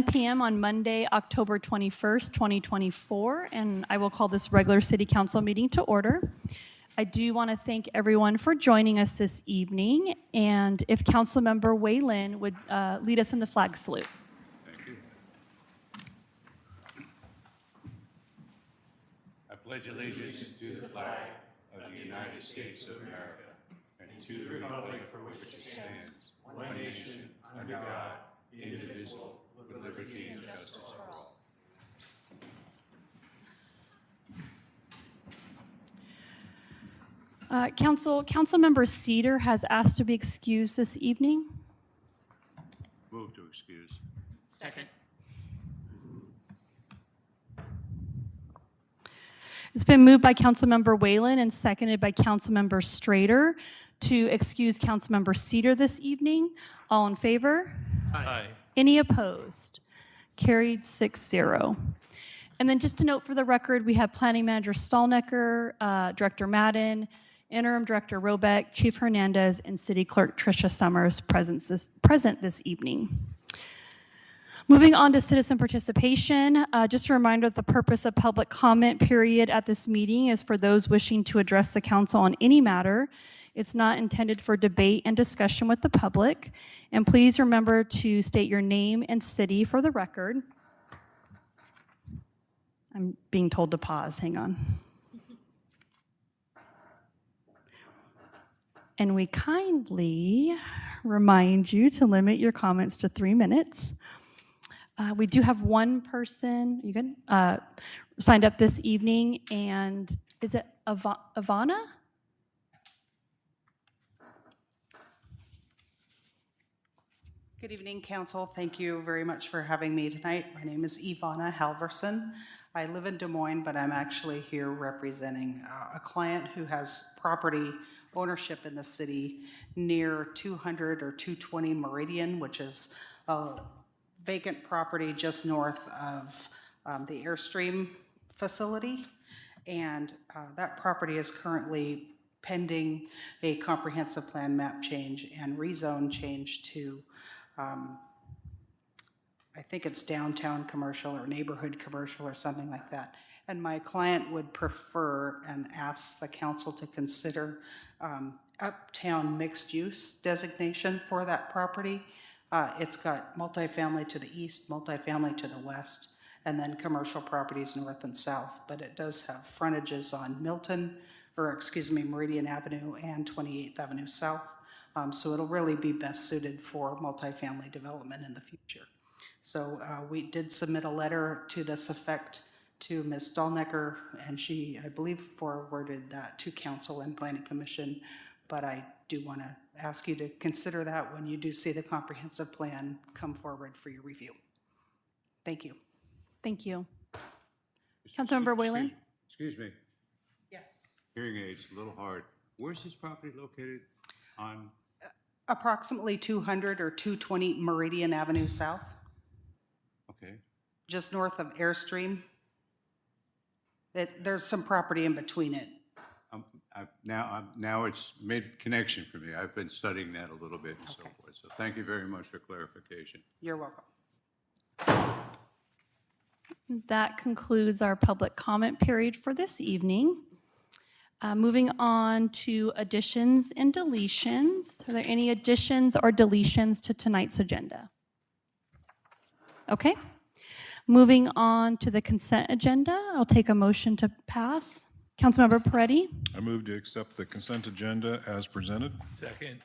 p.m. on Monday, October 21st, 2024, and I will call this regular City Council meeting to order. I do want to thank everyone for joining us this evening, and if Councilmember Whalen would lead us in the flag salute. Thank you. I pledge allegiance to the flag of the United States of America and to the republic for which it stands, one nation, under God, indivisible, with liberty and justice for all. Councilmember Cedar has asked to be excused this evening. Move to excuse. Second. It's been moved by Councilmember Whalen and seconded by Councilmember Strader to excuse Councilmember Cedar this evening. All in favor? Aye. Any opposed? Carried 6-0. And then just to note for the record, we have Planning Manager Stallnecker, Director Madden, Interim Director Robeck, Chief Hernandez, and City Clerk Tricia Summers present this evening. Moving on to citizen participation, just a reminder that the purpose of public comment period at this meeting is for those wishing to address the council on any matter. It's not intended for debate and discussion with the public. And please remember to state your name and city for the record. I'm being told to pause, hang on. And we kindly remind you to limit your comments to 3 minutes. We do have one person, you good? Signed up this evening, and is it Ivana? Good evening, Council. Thank you very much for having me tonight. My name is Ivana Halverson. I live in Des Moines, but I'm actually here representing a client who has property ownership in the city near 200 or 220 Meridian, which is a vacant property just north of the Airstream facility. And that property is currently pending a comprehensive plan map change and rezone change to I think it's downtown commercial or neighborhood commercial or something like that. And my client would prefer and ask the council to consider uptown mixed use designation for that property. It's got multifamily to the east, multifamily to the west, and then commercial properties north and south. But it does have frontages on Meridian Avenue and 28th Avenue South. So it'll really be best suited for multifamily development in the future. So we did submit a letter to this effect to Ms. Stallnecker, and she, I believe, forwarded that to Council and Planning Commission. But I do want to ask you to consider that when you do see the comprehensive plan come forward for your review. Thank you. Thank you. Councilmember Whalen? Excuse me. Yes. Hearing aids, a little hard. Where's this property located on? Approximately 200 or 220 Meridian Avenue South, Okay. just north of Airstream. There's some property in between it. Now it's made connection for me. I've been studying that a little bit and so Okay. forth. So thank you very much for clarification. You're welcome. That concludes our public comment period for this evening. Moving on to additions and deletions. Are there any additions or deletions to tonight's agenda? Okay. Moving on to the consent agenda, I'll take a motion to pass. Councilmember Peretti? I move to accept the consent agenda as presented. Second.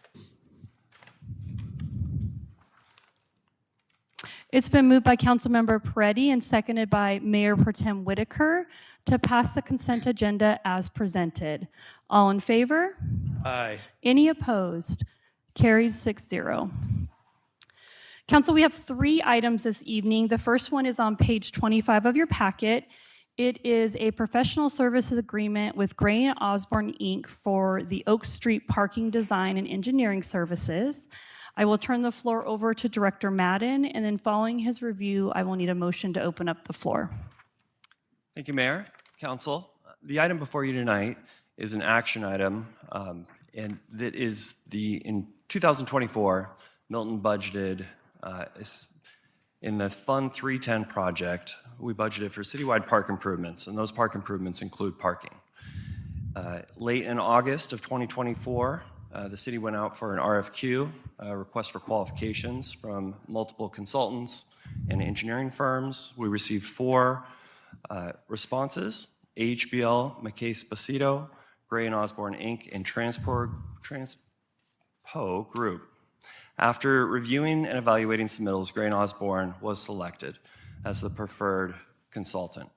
It's been moved by Councilmember Peretti and seconded by Mayor Pro Tem Whitaker to pass the consent agenda as presented. All in favor? Aye. Any opposed? Carried 6-0. Council, we have 3 items this evening. The first one is on page 25 of your packet. It is a professional services agreement with Gray and Osborne, Inc. for the Oak Street parking design and engineering services. I will turn the floor over to Director Madden, and then following his review, I will need a motion to open up the floor. Thank you, Mayor, Council. The item before you tonight is an action item, and that is in 2024, Milton budgeted In the Fund 310 project, we budgeted for citywide park improvements, and those park improvements include parking. Late in August of 2024, the city went out for an RFQ, a request for qualifications from multiple consultants and engineering firms. We received 4 responses: AHBL, McKay Spacito, Gray and Osborne Inc., and Transpo Group. After reviewing and evaluating submittals, Gray and Osborne was selected as the preferred consultant.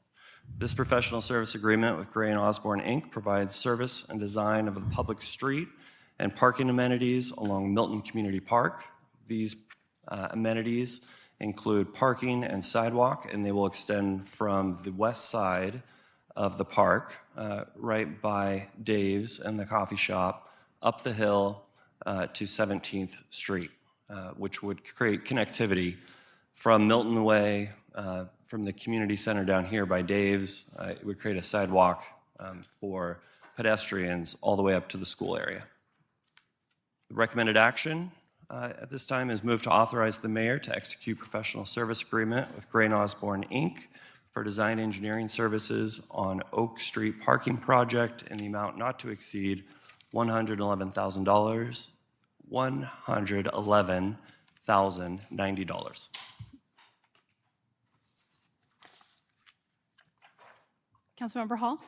This professional service agreement with Gray and Osborne Inc. provides service and design of a public street and parking amenities along Milton Community Park. These amenities include parking and sidewalk, and they will extend from the west side of the park, right by Dave's and the coffee shop, up the hill to 17th Street, which would create connectivity from Milton Way, from the community center down here by Dave's. It would create a sidewalk for pedestrians all the way up to the school area. The recommended action at this time is move to authorize the mayor to execute professional service agreement with Gray and Osborne Inc. for design engineering services on Oak Street parking project in the amount not to exceed $111,090. Councilmember Hall?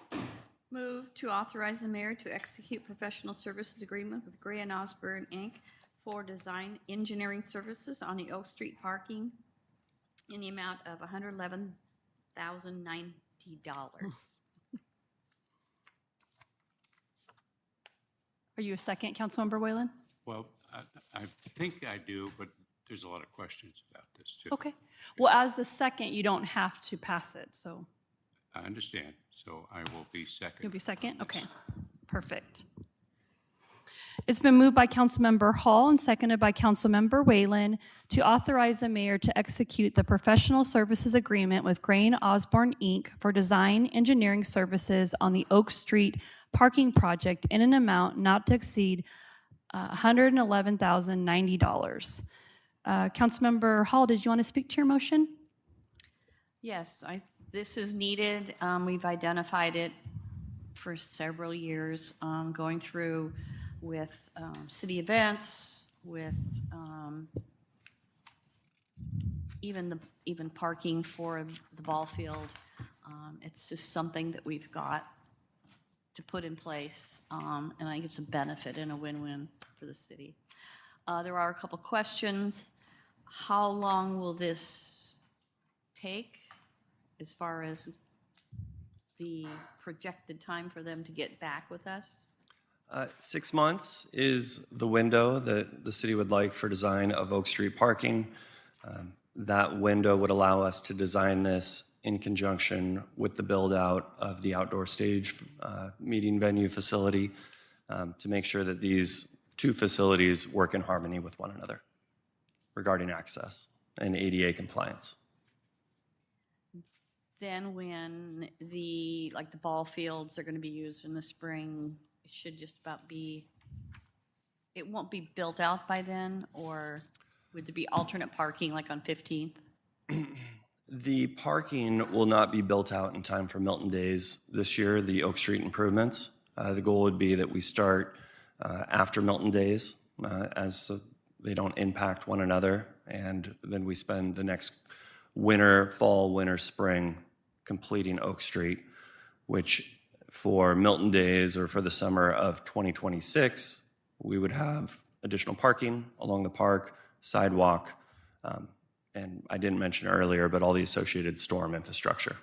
Move to authorize the mayor to execute professional services agreement with Gray and Osborne, Inc. for design engineering services on the Oak Street parking in the amount of $111,090. Are you a second, Councilmember Whalen? Well, I think I do, but there's a lot of questions about this, too. Okay. Well, as the second, you don't have to pass it, so I understand, so I will be second. you'll be second? on this. Okay, perfect. It's been moved by Councilmember Hall and seconded by Councilmember Whalen to authorize the mayor to execute the professional services agreement with Gray and Osborne, Inc. for design engineering services on the Oak Street parking project in an amount not to exceed $111,090. Councilmember Hall, did you want to speak to your motion? Yes, this is needed. We've identified it for several years, going through with city events, with even parking for the ball field. It's just something that we've got to put in place, and I think it's a benefit and a win-win for the city. There are a couple questions. How long will this take as far as the projected time for them to get back with us? 6 months is the window that the city would like for design of Oak Street parking. That window would allow us to design this in conjunction with the build-out of the outdoor stage meeting venue facility to make sure that these 2 facilities work in harmony with one another regarding access and ADA compliance. Then when the ball fields are going to be used in the spring, it should just about be, it won't be built out by then, or would there be alternate parking like on 15th? The parking will not be built out in time for Milton Days this year, the Oak Street improvements. The goal would be that we start after Milton Days as they don't impact one another, and then we spend the next winter, fall, winter, spring completing Oak Street, which for Milton Days or for the summer of 2026, we would have additional parking along the park, sidewalk, and I didn't mention earlier, but all the associated storm infrastructure.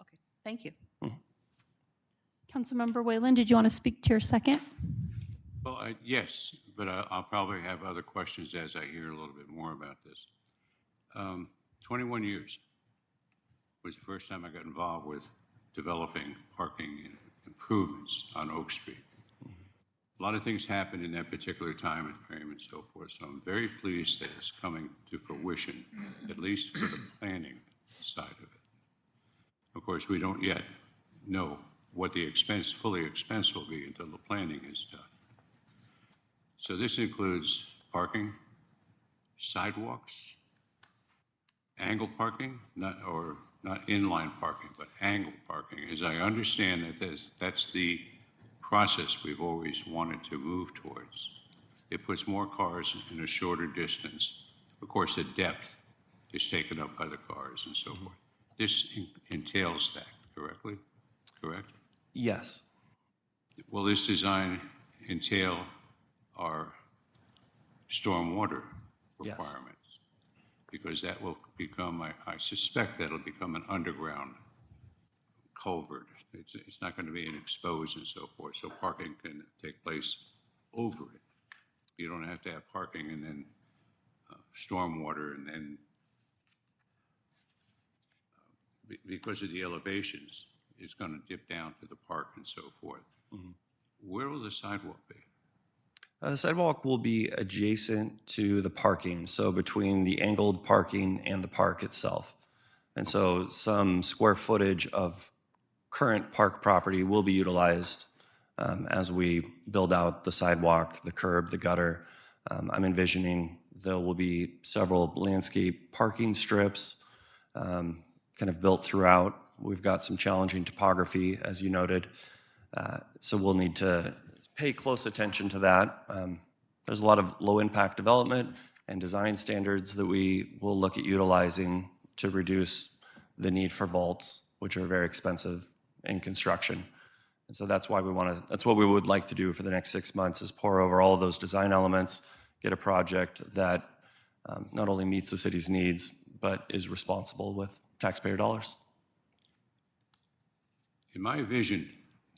Okay, thank you. Councilmember Whalen, did you want to speak to your second? Well, yes, but I'll probably have other questions as I hear a little bit more about this. 21 years was the first time I got involved with developing parking improvements on Oak Street. A lot of things happened in that particular time and frame and so forth, so I'm very pleased that it's coming to fruition, at least for the planning side of it. Of course, we don't yet know what the fully expense will be until the planning is done. So this includes parking, sidewalks, angled parking, not inline parking, but angled parking. As I understand it, that's the process we've always wanted to move towards. It puts more cars in a shorter distance. Of course, the depth is taken up by the cars and so forth. This entails that, correct? Yes. Will this design entail our stormwater Yes. requirements? Because that will become, I suspect that'll become an underground culvert. It's not going to be an exposed and so forth, so parking can take place over it. You don't have to have parking and then stormwater and then, because of the elevations, it's going to dip down to the park and so forth. Where will the sidewalk be? The sidewalk will be adjacent to the parking, so between the angled parking and the park itself. And so some square footage of current park property will be utilized as we build out the sidewalk, the curb, the gutter. I'm envisioning there will be several landscape parking strips kind of built throughout. We've got some challenging topography, as you noted, so we'll need to pay close attention to that. There's a lot of low-impact development and design standards that we will look at utilizing to reduce the need for vaults, which are very expensive in construction. And so that's why that's what we would like to do for the next 6 months, is pour over all of those design elements, get a project that not only meets the city's needs, but is responsible with taxpayer dollars. In my vision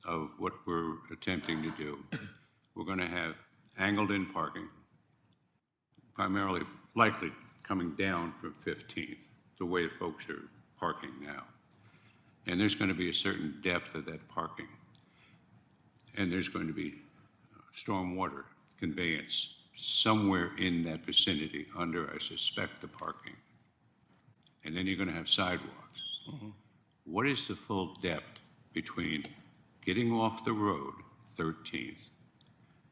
of what we're attempting to do, we're going to have angled-in parking, primarily likely coming down from 15th, the way folks are parking now. And there's going to be a certain depth of that parking. And there's going to be stormwater conveyance somewhere in that vicinity under, I suspect, the parking. And then you're going to have sidewalks. What is the full depth between getting off the road, 13th,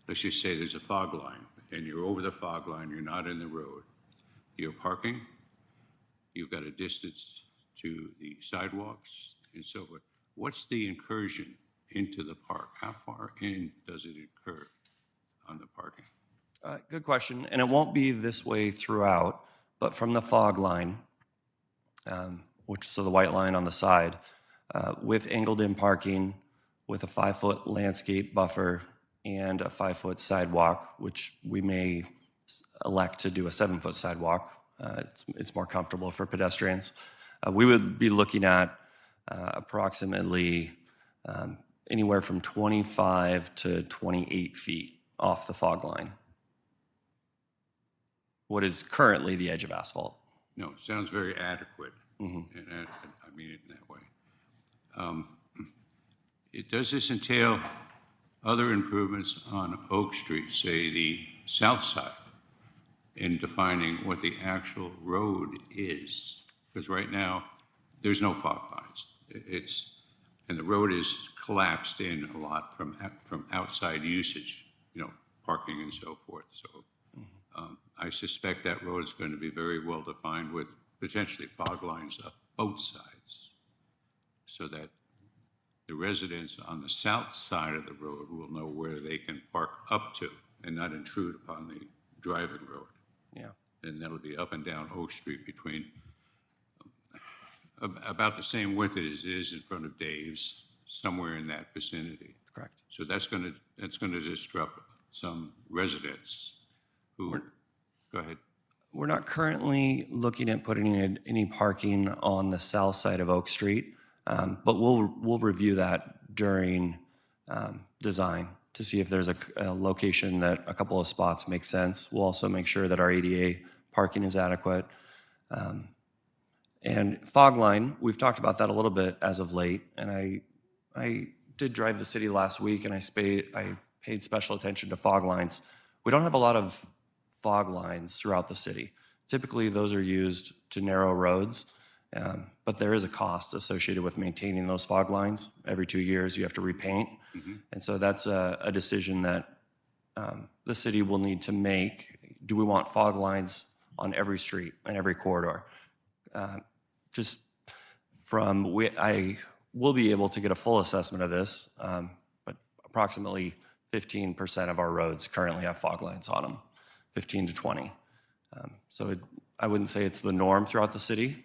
let's just say there's a fog line, and you're over the fog line, you're not in the road. You're parking, you've got a distance to the sidewalks and so forth. What's the incursion into the park? How far in does it incur on the parking? Good question, and it won't be this way throughout, but from the fog line, so the white line on the side, with angled-in parking, with a 5-foot landscape buffer and a 5-foot sidewalk, which we may elect to do a 7-foot sidewalk. It's more comfortable for pedestrians. We would be looking at approximately anywhere from 25 to 28 feet off the fog line, what is currently the edge of asphalt. No, it sounds very adequate, and I mean it in that way. Does this entail other improvements on Oak Street, say the south side, in defining what the actual road is? Because right now, there's no fog lines. And the road is collapsed in a lot from outside usage, parking and so forth. So I suspect that road is going to be very well defined with potentially fog lines up both sides, so that the residents on the south side of the road will know where they can park up to and not intrude upon the driving road. Yeah. And that'll be up and down Oak Street between about the same width as it is in front of Dave's, somewhere in that vicinity. Correct. So that's going to disrupt some residents who. Go ahead. We're not currently looking at putting in any parking on the south side of Oak Street, but we'll review that during design to see if there's a location that a couple of spots make sense. We'll also make sure that our ADA parking is adequate. And fog line, we've talked about that a little bit as of late, and I did drive the city last week, and I paid special attention to fog lines. We don't have a lot of fog lines throughout the city. Typically, those are used to narrow roads, but there is a cost associated with maintaining those fog lines. Every 2 years, you have to repaint. And so that's a decision that the city will need to make. Do we want fog lines on every street and every corridor? just from, I will be able to get a full assessment of this, but approximately 15% of our roads currently have fog lines on them, 15 to 20. I wouldn't say it's the norm throughout the city,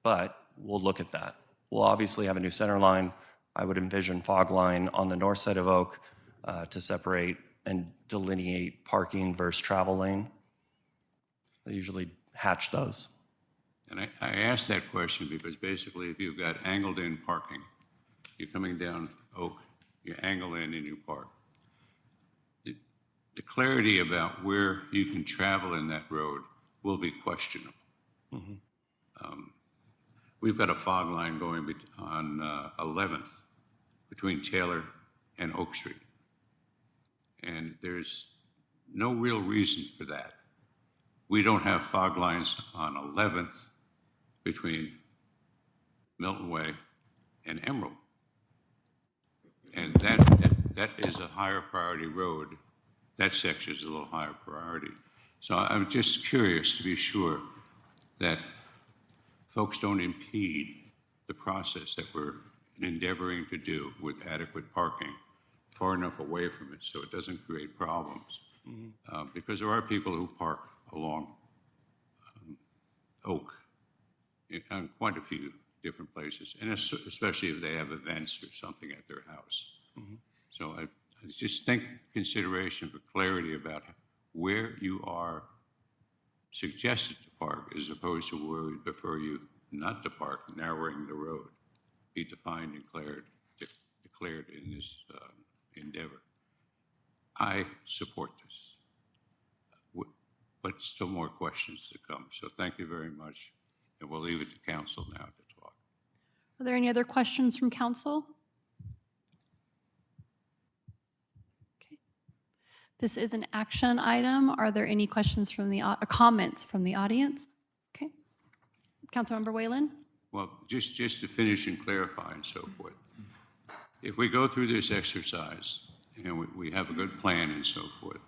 but we'll look at that. We'll obviously have a new center line. I would envision fog line on the north side of Oak to separate and delineate parking versus travel lane. They usually hatch those. And I asked that question because basically if you've got angled in parking, you're coming down Oak, you angle in and you park. The clarity about where you can travel in that road will be questionable. We've got a fog line going on 11th between Taylor and Oak Street. And there's no real reason for that. We don't have fog lines on 11th between Milton Way and Emerald. And that is a higher priority road. That section is a little higher priority. So I'm just curious to be sure that folks don't impede the process that we're endeavoring to do with adequate parking far enough away from it so it doesn't create problems. Because there are people who park along Oak on quite a few different places, and especially if they have events or something at their house. So I just think consideration for clarity about where you are suggested to park as opposed to where we prefer you not to park, narrowing the road, be defined and declared in this endeavor. I support this, but still more questions to come. So thank you very much, and we'll leave it to council now to talk. Are there any other questions from council? Okay. This is an action item. Are there any questions from the, comments from the audience? Okay. Councilmember Whalen? Well, just to finish and clarify and so forth, if we go through this exercise and we have a good plan and so forth,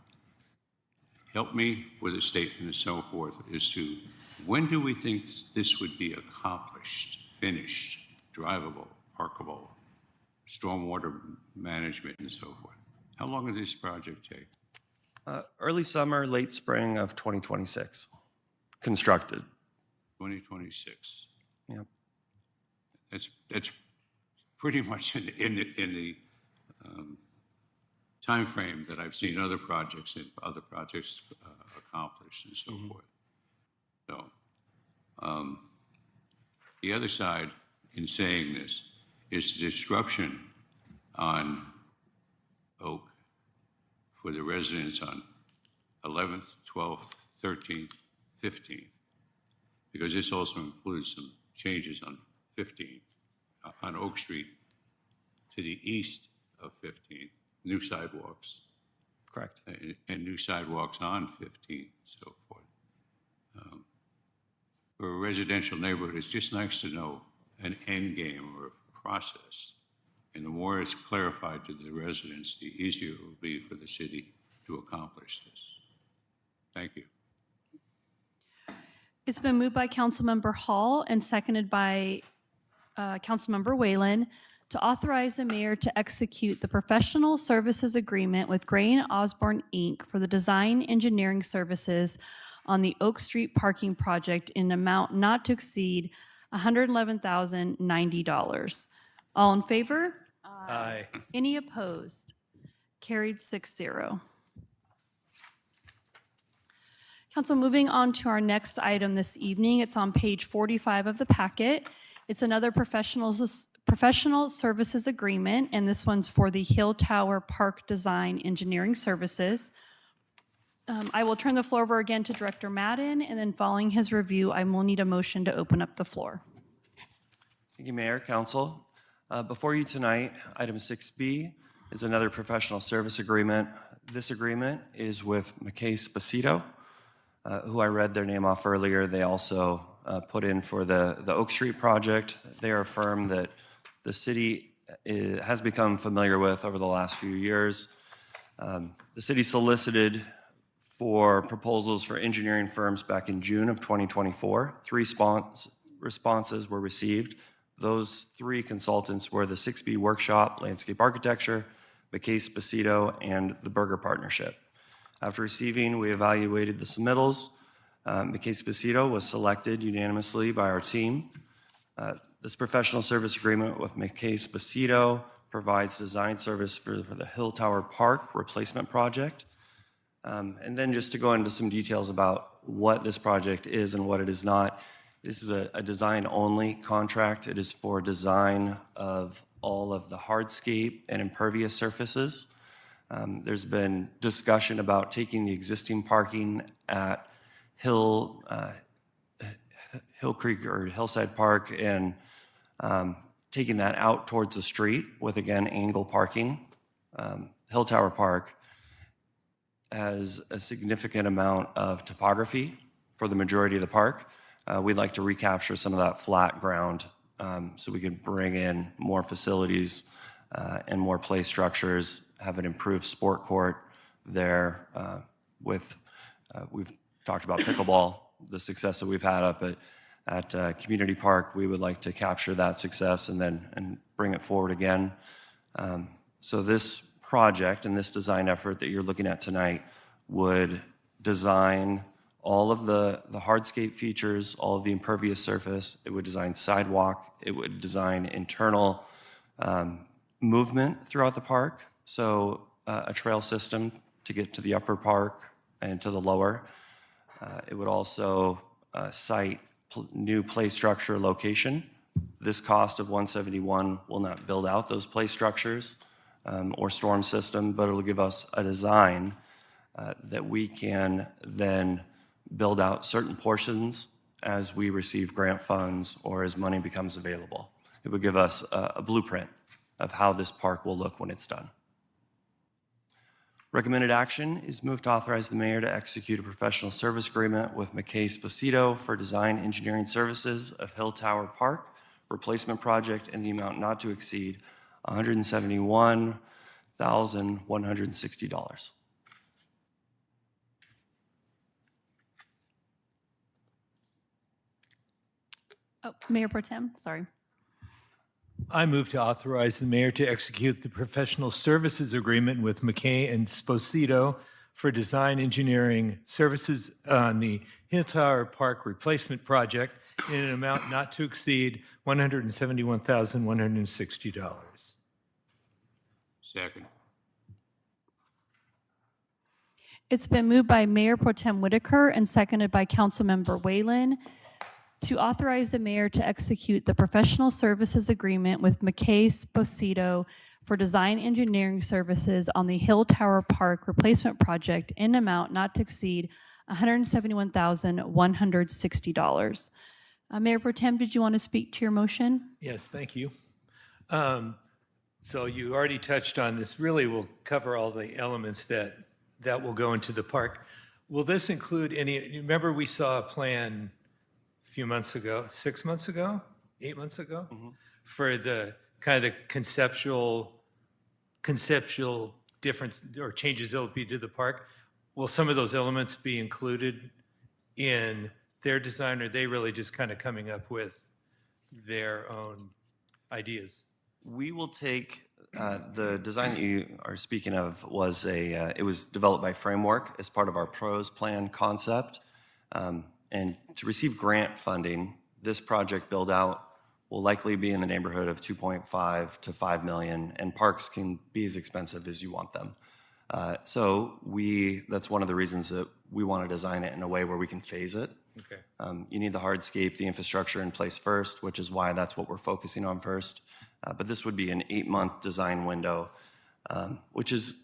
help me with a statement and so forth as to when do we think this would be accomplished, finished, drivable, parkable, stormwater management and so forth? How long will this project take? Early summer, late spring of 2026, constructed. 2026. Yep. That's pretty much in the time frame that I've seen other projects accomplished and so forth. So the other side in saying this is the disruption on Oak for the residents on 11th, 12th, 13th, 15th, because this also includes some changes on 15th, on Oak Street to the east of 15th, new sidewalks. Correct. And new sidewalks on 15th and so forth. For a residential neighborhood, it's just nice to know an end game or a process. And the more it's clarified to the residents, the easier it will be for the city to accomplish this. Thank you. It's been moved by Councilmember Hall and seconded by Councilmember Whalen to authorize the mayor to execute the professional services agreement with Gray & Osborne, Inc. for the design engineering services on the Oak Street parking project in an amount not to exceed $111,090. All in favor? Aye. Any opposed? Carried 6-0. Council, moving on to our next item this evening. It's on page 45 of the packet. It's another professional services agreement, and this one's for the Hill Tower Park Design Engineering Services. I will turn the floor over again to Director Madden, and then following his review, I will need a motion to open up the floor. Thank you, Mayor, Council. Before you tonight, item 6B is another professional service agreement. This agreement is with McKay Spacito, who I read their name off earlier. They also put in for the Oak Street project. They are a firm that the city has become familiar with over the last few years. The city solicited for proposals for engineering firms back in June of 2024. Three responses were received. Those three consultants were the 6B Workshop, Landscape Architecture, McKay Spacito, and the Burger Partnership. After receiving, we evaluated the submittals. McKay Spacito was selected unanimously by our team. This professional service agreement with McKay Spacito provides design service for the Hill Tower Park replacement project. And then just to go into some details about what this project is and what it is not, this is a design-only contract. It is for design of all of the hardscape and impervious surfaces. There's been discussion about taking the existing parking at Hill Creek or Hillside Park and taking that out towards the street with, again, angle parking. Hill Tower Park has a significant amount of topography for the majority of the park. We'd like to recapture some of that flat ground so we could bring in more facilities and more play structures, have an improved sport court there we've talked about pickleball, the success that we've had up at Community Park. We would like to capture that success and bring it forward again. So this project and this design effort that you're looking at tonight would design all of the hardscape features, all of the impervious surface. It would design sidewalk. It would design internal movement throughout the park. So a trail system to get to the upper park and to the lower. It would also site new play structure location. This cost of $171 will not build out those play structures or storm system, but it'll give us a design that we can then build out certain portions as we receive grant funds or as money becomes available. It would give us a blueprint of how this park will look when it's done. Recommended action is move to authorize the mayor to execute a professional service agreement with McKay Spacito for design engineering services of Hill Tower Park replacement project in the amount not to exceed $171,160. Oh, Mayor Pro Tem, sorry. I move to authorize the mayor to execute the professional services agreement with McKay and Sposito for design engineering services on the Hill Tower Park replacement project in an amount not to exceed $171,160. Second. It's been moved by Mayor Pro Tem Whitaker and seconded by Councilmember Whalen to authorize the mayor to execute the professional services agreement with McKay Sposito for design engineering services on the Hill Tower Park replacement project in amount not to exceed $171,160. Mayor Pro Tem, did you want to speak to your motion? Yes, thank you. So you already touched on this. Really will cover all the elements that will go into the park. Will this include any, remember we saw a plan a few months ago, 6 months ago, 8 months ago, for the kind of the conceptual difference or changes that will be to the park? Will some of those elements be included in their design, or are they really just kind of coming up with their own ideas? We will take the design that you are speaking of was it was developed by Framework as part of our PROS plan concept. And to receive grant funding, this project build out will likely be in the neighborhood of 2.5 to 5 million, and parks can be as expensive as you want them. So that's one of the reasons that we want to design it in a way where we can phase it. Okay. You need the hardscape, the infrastructure in place first, which is why that's what we're focusing on first. But this would be an 8-month design window, which is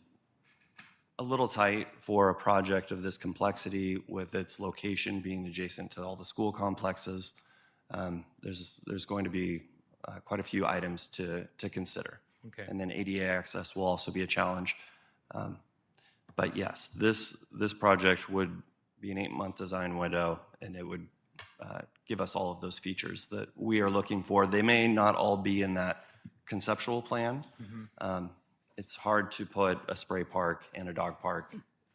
a little tight for a project of this complexity with its location being adjacent to all the school complexes. There's going to be quite a few items to consider. Okay. And then ADA access will also be a challenge. But yes, this project would be an 8-month design window, and it would give us all of those features that we are looking for. They may not all be in that conceptual plan. It's hard to put a spray park and a dog park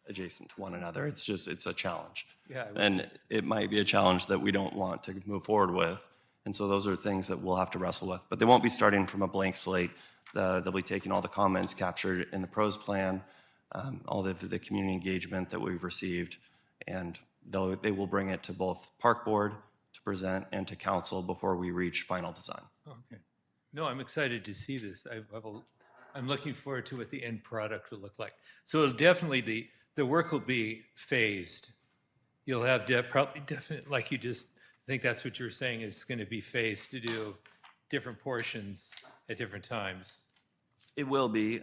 adjacent to one another. It's a challenge. Yeah, I would And think so. it might be a challenge that we don't want to move forward with. And so those are things that we'll have to wrestle with. But they won't be starting from a blank slate. They'll be taking all the comments captured in the pros plan, all the community engagement that we've received, and they will bring it to both Park Board to present and to council before we reach final design. Okay. No, I'm excited to see this. I'm looking forward to what the end product will look like. So it'll definitely, the work will be phased. You'll have probably definitely, like you just, I think that's what you were saying, is going to be phased to do different portions at different times. It will be.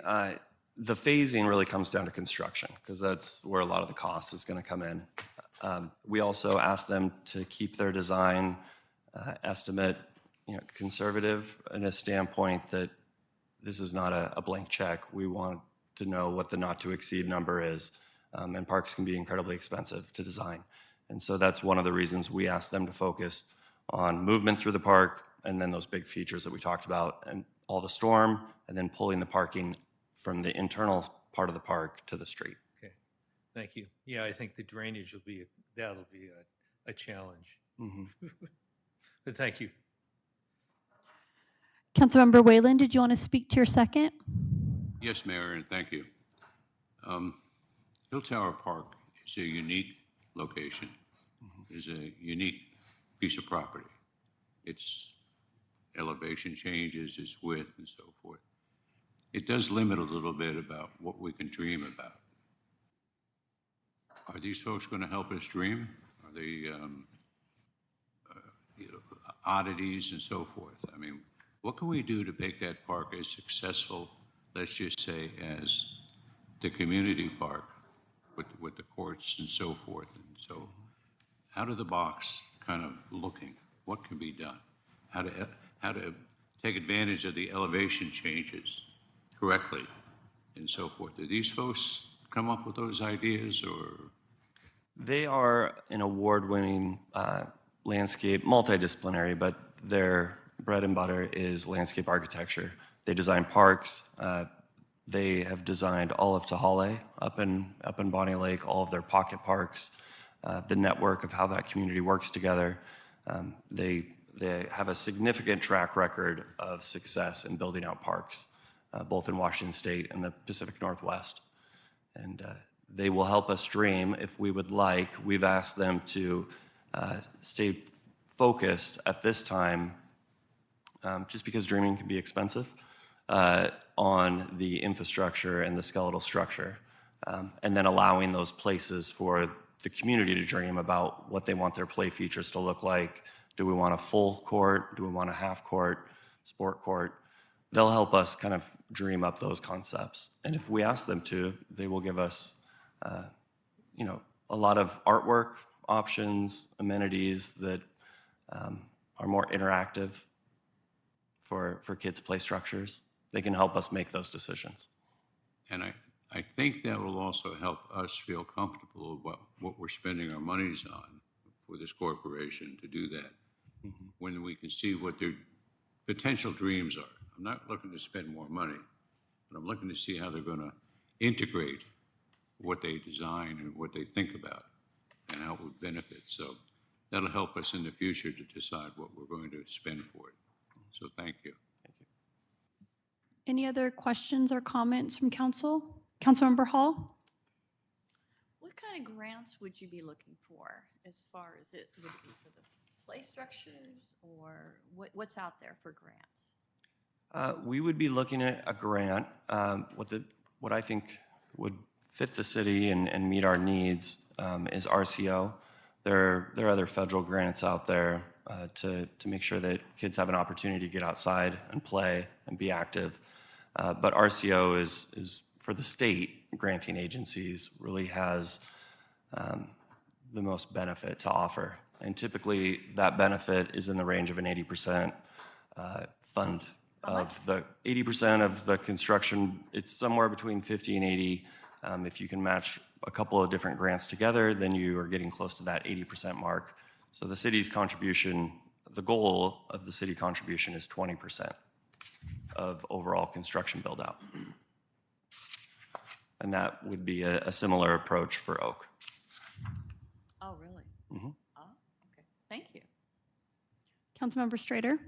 The phasing really comes down to construction because that's where a lot of the cost is going to come in. We also asked them to keep their design estimate, conservative in a standpoint that this is not a blank check. We want to know what the not to exceed number is, and parks can be incredibly expensive to design. And so that's one of the reasons we asked them to focus on movement through the park and then those big features that we talked about and all the storm and then pulling the parking from the internal part of the park to the street. Okay, thank you. Yeah, I think the drainage that'll be a challenge. But thank you. Councilmember Whalen, did you want to speak to your second? Yes, Mayor, and thank you. Hill Tower Park is a unique location. It's a unique piece of property. Its elevation changes, its width, and so forth. It does limit a little bit about what we can dream about. Are these folks going to help us dream? Are they oddities and so forth? I mean, what can we do to make that park as successful, let's just say, as the community park with the courts and so forth? And so out of the box kind of looking, what can be done? How to take advantage of the elevation changes correctly and so forth. Do these folks come up with those ideas, or? They are an award-winning landscape, multidisciplinary, but their bread and butter is landscape architecture. They design parks. They have designed all of Tahale up in Bonnie Lake, all of their pocket parks, the network of how that community works together. They have a significant track record of success in building out parks, both in Washington State and the Pacific Northwest. And they will help us dream if we would like. We've asked them to stay focused at this time, just because dreaming can be expensive, on the infrastructure and the skeletal structure, and then allowing those places for the community to dream about what they want their play features to look like. Do we want a full court? Do we want a half court, sport court? They'll help us kind of dream up those concepts. And if we ask them to, they will give us, a lot of artwork options, amenities that are more interactive for kids' play structures. They can help us make those decisions. And I think that will also help us feel comfortable about what we're spending our monies on for this corporation to do that. When we can see what their potential dreams are. I'm not looking to spend more money, but I'm looking to see how they're going to integrate what they design and what they think about and how it would benefit. So that'll help us in the future to decide what we're going to spend for it. So thank you. Any other questions or comments from council? Councilmember Hall? What kind of grants would you be looking for as far as would it be for the play structures or what's out there for grants? We would be looking at a grant. What I think would fit the city and meet our needs is RCO. There are other federal grants out there to make sure that kids have an opportunity to get outside and play and be active. But RCO is for the state granting agencies, really has the most benefit to offer. And typically that benefit is in the range of an 80% fund of the 80% of the construction. It's somewhere between 50 and 80. If you can match a couple of different grants together, then you are getting close to that 80% mark. So the city's contribution, the goal of the city contribution is 20% of overall construction build out. And that would be a similar approach for Oak. Oh, really? Oh, okay. Thank you. Councilmember Strader?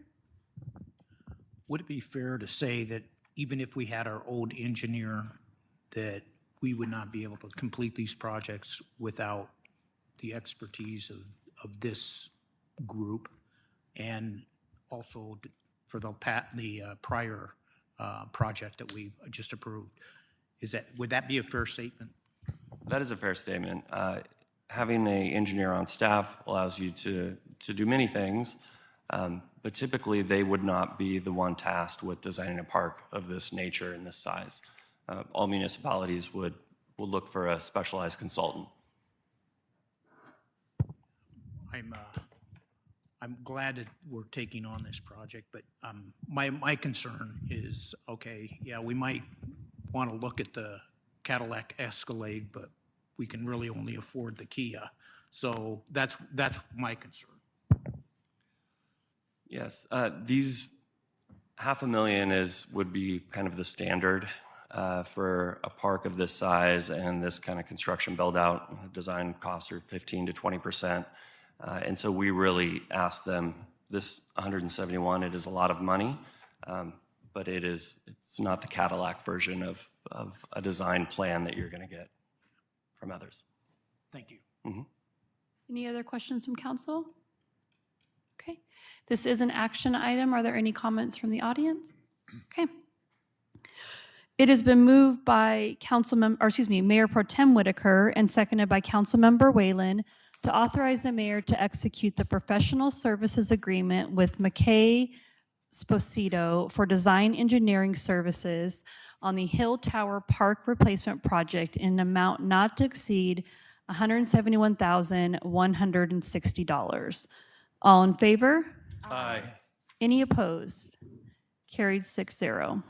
Would it be fair to say that even if we had our old engineer, that we would not be able to complete these projects without the expertise of this group? And also for the prior project that we just approved? Would that be a fair statement? That is a fair statement. Having an engineer on staff allows you to do many things, but typically they would not be the one tasked with designing a park of this nature and this size. All municipalities will look for a specialized consultant. I'm glad that we're taking on this project, but my concern is, okay, yeah, we might want to look at the Cadillac Escalade, but we can really only afford the Kia. So that's my concern. Yes, these $500,000 would be kind of the standard for a park of this size and this kind of construction build out. Design costs are 15 to 20%. And so we really asked them, this 171, it is a lot of money, but it's not the Cadillac version of a design plan that you're going to get from others. Thank you. Any other questions from council? Okay. This is an action item. Are there any comments from the audience? Okay. It has been moved by Mayor Pro Tem Whitaker and seconded by Councilmember Whalen to authorize the mayor to execute the professional services agreement with McKay Sposito for design engineering services on the Hill Tower Park Replacement Project in an amount not to exceed $171,160. All in favor? Aye. Any opposed? Carried 6-0.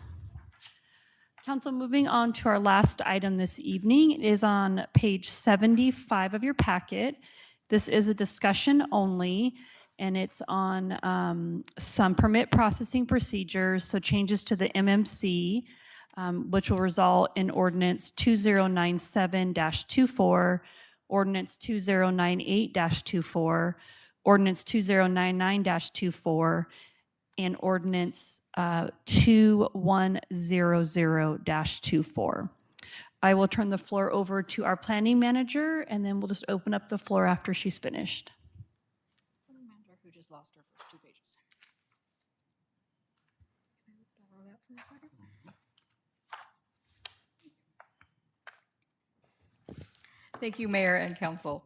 Council, moving on to our last item this evening. It is on page 75 of your packet. This is a discussion only, and it's on some permit processing procedures, so changes to the MMC, which will result in Ordinance 2097-24, Ordinance 2098-24, Ordinance 2099-24, and Ordinance 2100-24. I will turn the floor over to our planning manager, and then we'll just open up the floor after she's finished. Who just lost her first 2 pages. Thank you, Mayor and Council.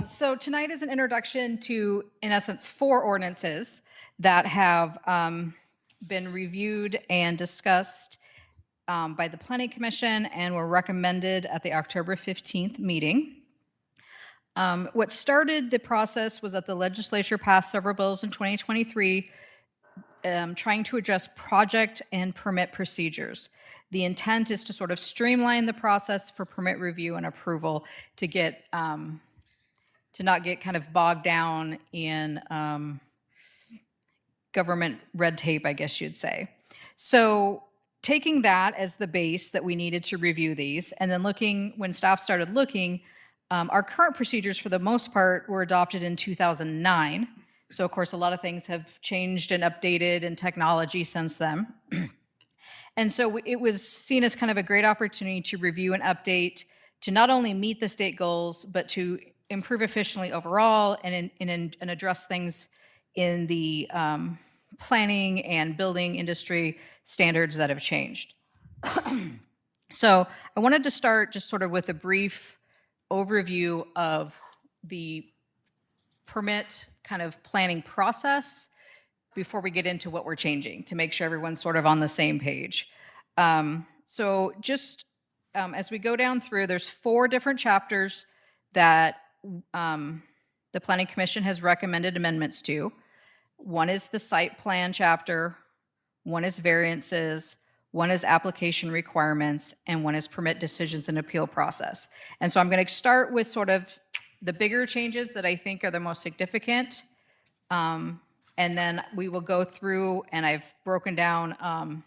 So tonight is an introduction to, in essence, 4 ordinances that have been reviewed and discussed by the Planning Commission and were recommended at the October 15th meeting. What started the process was that the legislature passed several bills in 2023 trying to address project and permit procedures. The intent is to sort of streamline the process for permit review and approval to get to not get kind of bogged down in government red tape, I guess you'd say. So taking that as the base that we needed to review these, and then looking, when staff started looking, our current procedures for the most part were adopted in 2009. So of course, a lot of things have changed and updated in technology since then. And so it was seen as kind of a great opportunity to review and update to not only meet the state goals, but to improve efficiently overall and address things in the planning and building industry standards that have changed. So I wanted to start just sort of with a brief overview of the permit kind of planning process before we get into what we're changing, to make sure everyone's sort of on the same page. So just as we go down through, there's 4 different chapters that the Planning Commission has recommended amendments to. One is the site plan chapter, one is variances, one is application requirements, and one is permit decisions and appeal process. And so I'm going to start with sort of the bigger changes that I think are the most significant. And then we will go through, and I've broken down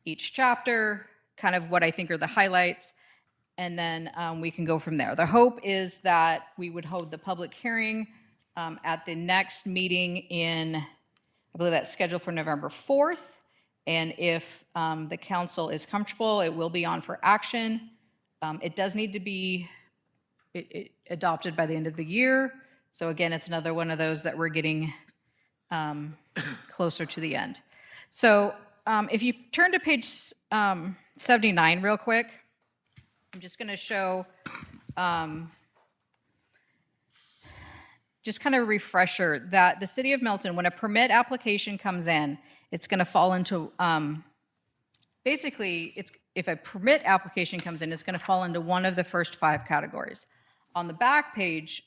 each chapter, kind of what I think are the highlights, and then we can go from there. The hope is that we would hold the public hearing at the next meeting in, I believe that's scheduled for November 4th. And if the council is comfortable, it will be on for action. It does need to be adopted by the end of the year. So again, it's another one of those that we're getting closer to the end. So if you turn to page 79 real quick, I'm just going to show just kind of a refresher that the city of Milton, when a permit application comes in, it's going to fall into, basically, if a permit application comes in, it's going to fall into one of the first 5 categories. On the back page,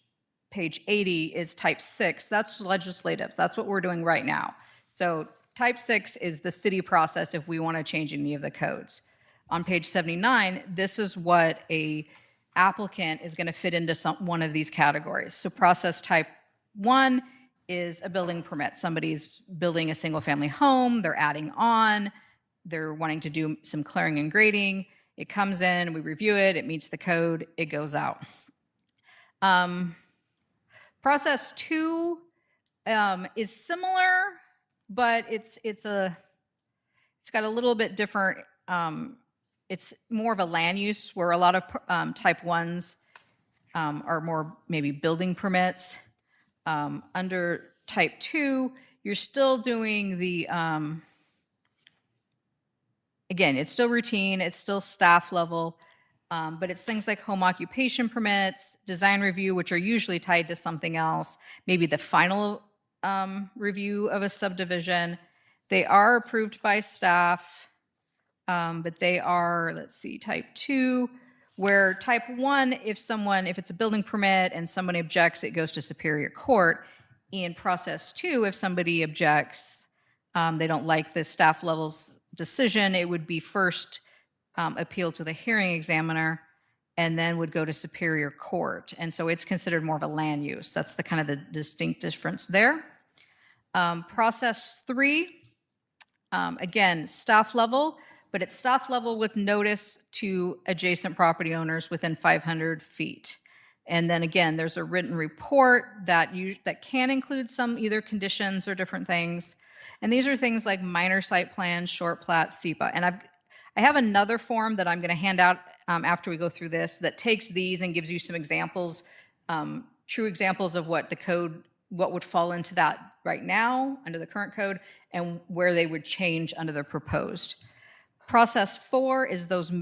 page 80 is type 6. That's legislative. That's what we're doing right now. So type 6 is the city process if we want to change any of the codes. On page 79, this is what a applicant is going to fit into one of these categories. So process type 1 is a building permit. Somebody's building a single family home, they're adding on, they're wanting to do some clearing and grading. It comes in, we review it, it meets the code, it goes out. Process 2 is similar, but it's got a little bit different. It's more of a land use where a lot of type 1s are more maybe building permits. Under type 2, you're still doing the, again, it's still routine, it's still staff level, but it's things like home occupation permits, design review, which are usually tied to something else, maybe the final review of a subdivision. They are approved by staff, but they are, let's see, type 2, where type 1, if it's a building permit and somebody objects, it goes to Superior Court. In process 2, if somebody objects, they don't like the staff level's decision, it would be first appealed to the hearing examiner and then would go to Superior Court. And so it's considered more of a land use. That's the kind of the distinct difference there. Process 3, again, staff level, but it's staff level with notice to adjacent property owners within 500 feet. And then again, there's a written report that can include some either conditions or different things. And these are things like minor site plans, short plat, SEPA. And I have another form that I'm going to hand out after we go through this that takes these and gives you some examples, true examples of what the code, what would fall into that right now under the current code and where they would change under the proposed. Process 4 is those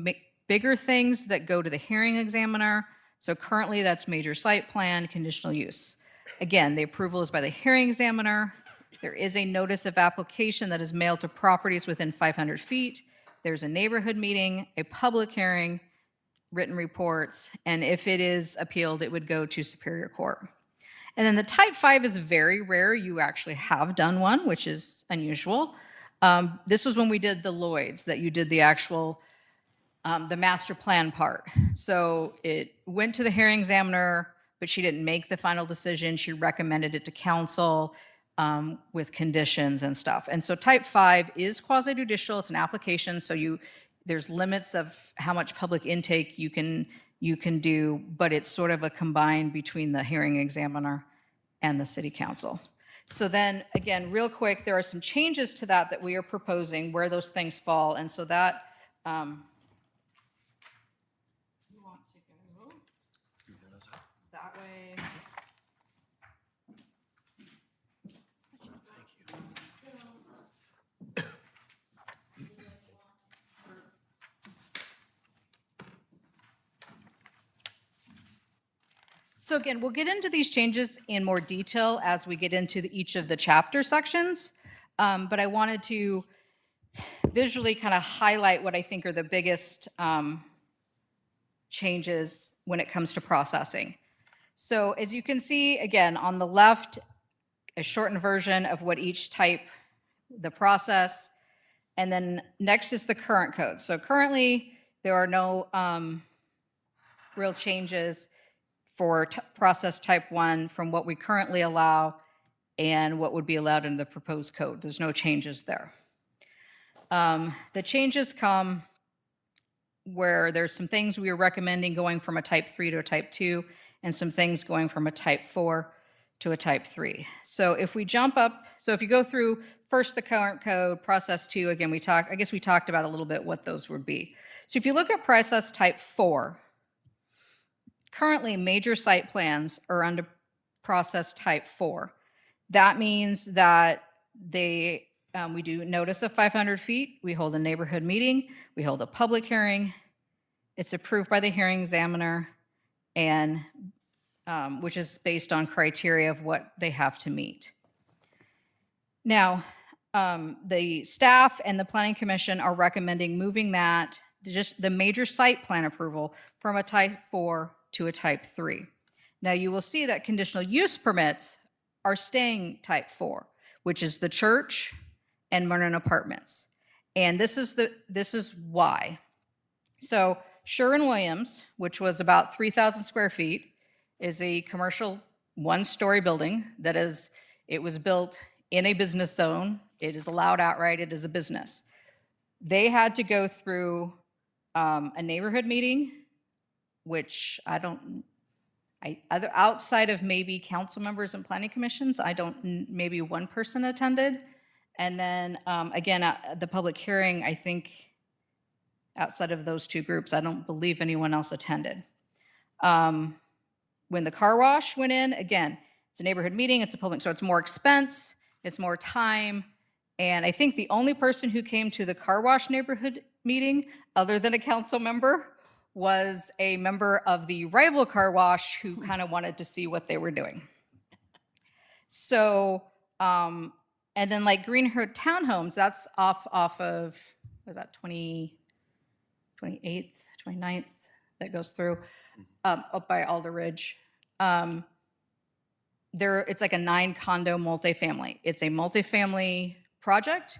bigger things that go to the hearing examiner. So currently that's major site plan, conditional use. Again, the approval is by the hearing examiner. There is a notice of application that is mailed to properties within 500 feet. There's a neighborhood meeting, a public hearing, written reports, and if it is appealed, it would go to Superior Court. And then the type 5 is very rare. You actually have done one, which is unusual. This was when we did the Lloyds, that you did the actual, the master plan part. So it went to the hearing examiner, but she didn't make the final decision. She recommended it to council with conditions and stuff. And so type 5 is quasi-judicial. It's an application, so there's limits of how much public intake you can do, but it's sort of a combine between the hearing examiner and the city council. So then, again, real quick, there are some changes to that we are proposing, where those things fall. And so that, you want to go that way. So again, we'll get into these changes in more detail as we get into each of the chapter sections, but I wanted to visually kind of highlight what I think are the biggest changes when it comes to processing. So as you can see, again, on the left, a shortened version of what each type, the process, and then next is the current code. So currently, there are no real changes for process type 1 from what we currently allow and what would be allowed in the proposed code. There's no changes there. The changes come where there's some things we are recommending going from a type 3 to a type 2, and some things going from a type 4 to a type 3. So if we jump up, so if you go through first the current code, process 2, again, we talked about a little bit what those would be. So if you look at process type 4, currently major site plans are under process type 4. That means that we do notice of 500 feet, we hold a neighborhood meeting, we hold a public hearing, it's approved by the hearing examiner, and which is based on criteria of what they have to meet. Now, the staff and the planning commission are recommending moving that, just the major site plan approval, from a type 4 to a type 3. Now, you will see that conditional use permits are staying type 4, which is the church and Mernon Apartments. And this is why. So Sherwin-Williams, which was about 3,000 square feet, is a commercial one-story building it was built in a business zone. It is allowed outright. It is a business. They had to go through a neighborhood meeting, which outside of maybe council members and planning commissions, maybe one person attended. And then again, at the public hearing, I think outside of those two groups, I don't believe anyone else attended. When the car wash went in, again, it's a neighborhood meeting, it's a public, so it's more expense, it's more time. And I think the only person who came to the car wash neighborhood meeting, other than a council member, was a member of the rival car wash who kind of wanted to see what they were doing. So, and then like Greenwood Townhomes, that's off of, was that 28th, 29th, that goes through, up by Alder Ridge. It's like a 9-condo multifamily. It's a multifamily project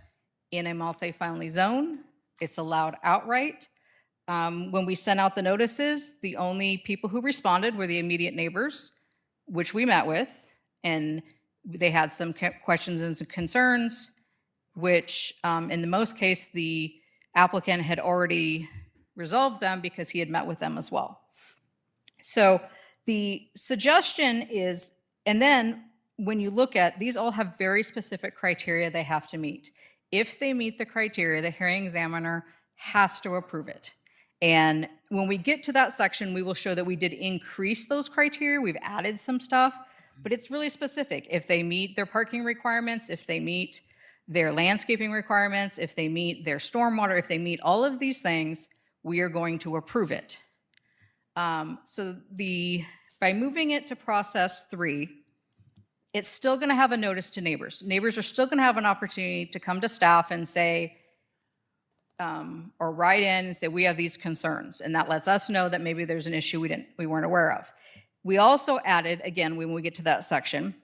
in a multifamily zone. It's allowed outright. When we sent out the notices, the only people who responded were the immediate neighbors, which we met with, and they had some questions and some concerns, which in the most case, the applicant had already resolved them because he had met with them as well. So the suggestion is, and then when you look at, these all have very specific criteria they have to meet. If they meet the criteria, the hearing examiner has to approve it. And when we get to that section, we will show that we did increase those criteria. We've added some stuff, but it's really specific. If they meet their parking requirements, if they meet their landscaping requirements, if they meet their stormwater, if they meet all of these things, we are going to approve it. By moving it to process 3, it's still going to have a notice to neighbors. Neighbors are still going to have an opportunity to come to staff and say, or write in and say, we have these concerns. And that lets us know that maybe there's an issue we weren't aware of. We also added, again, when we get to that section,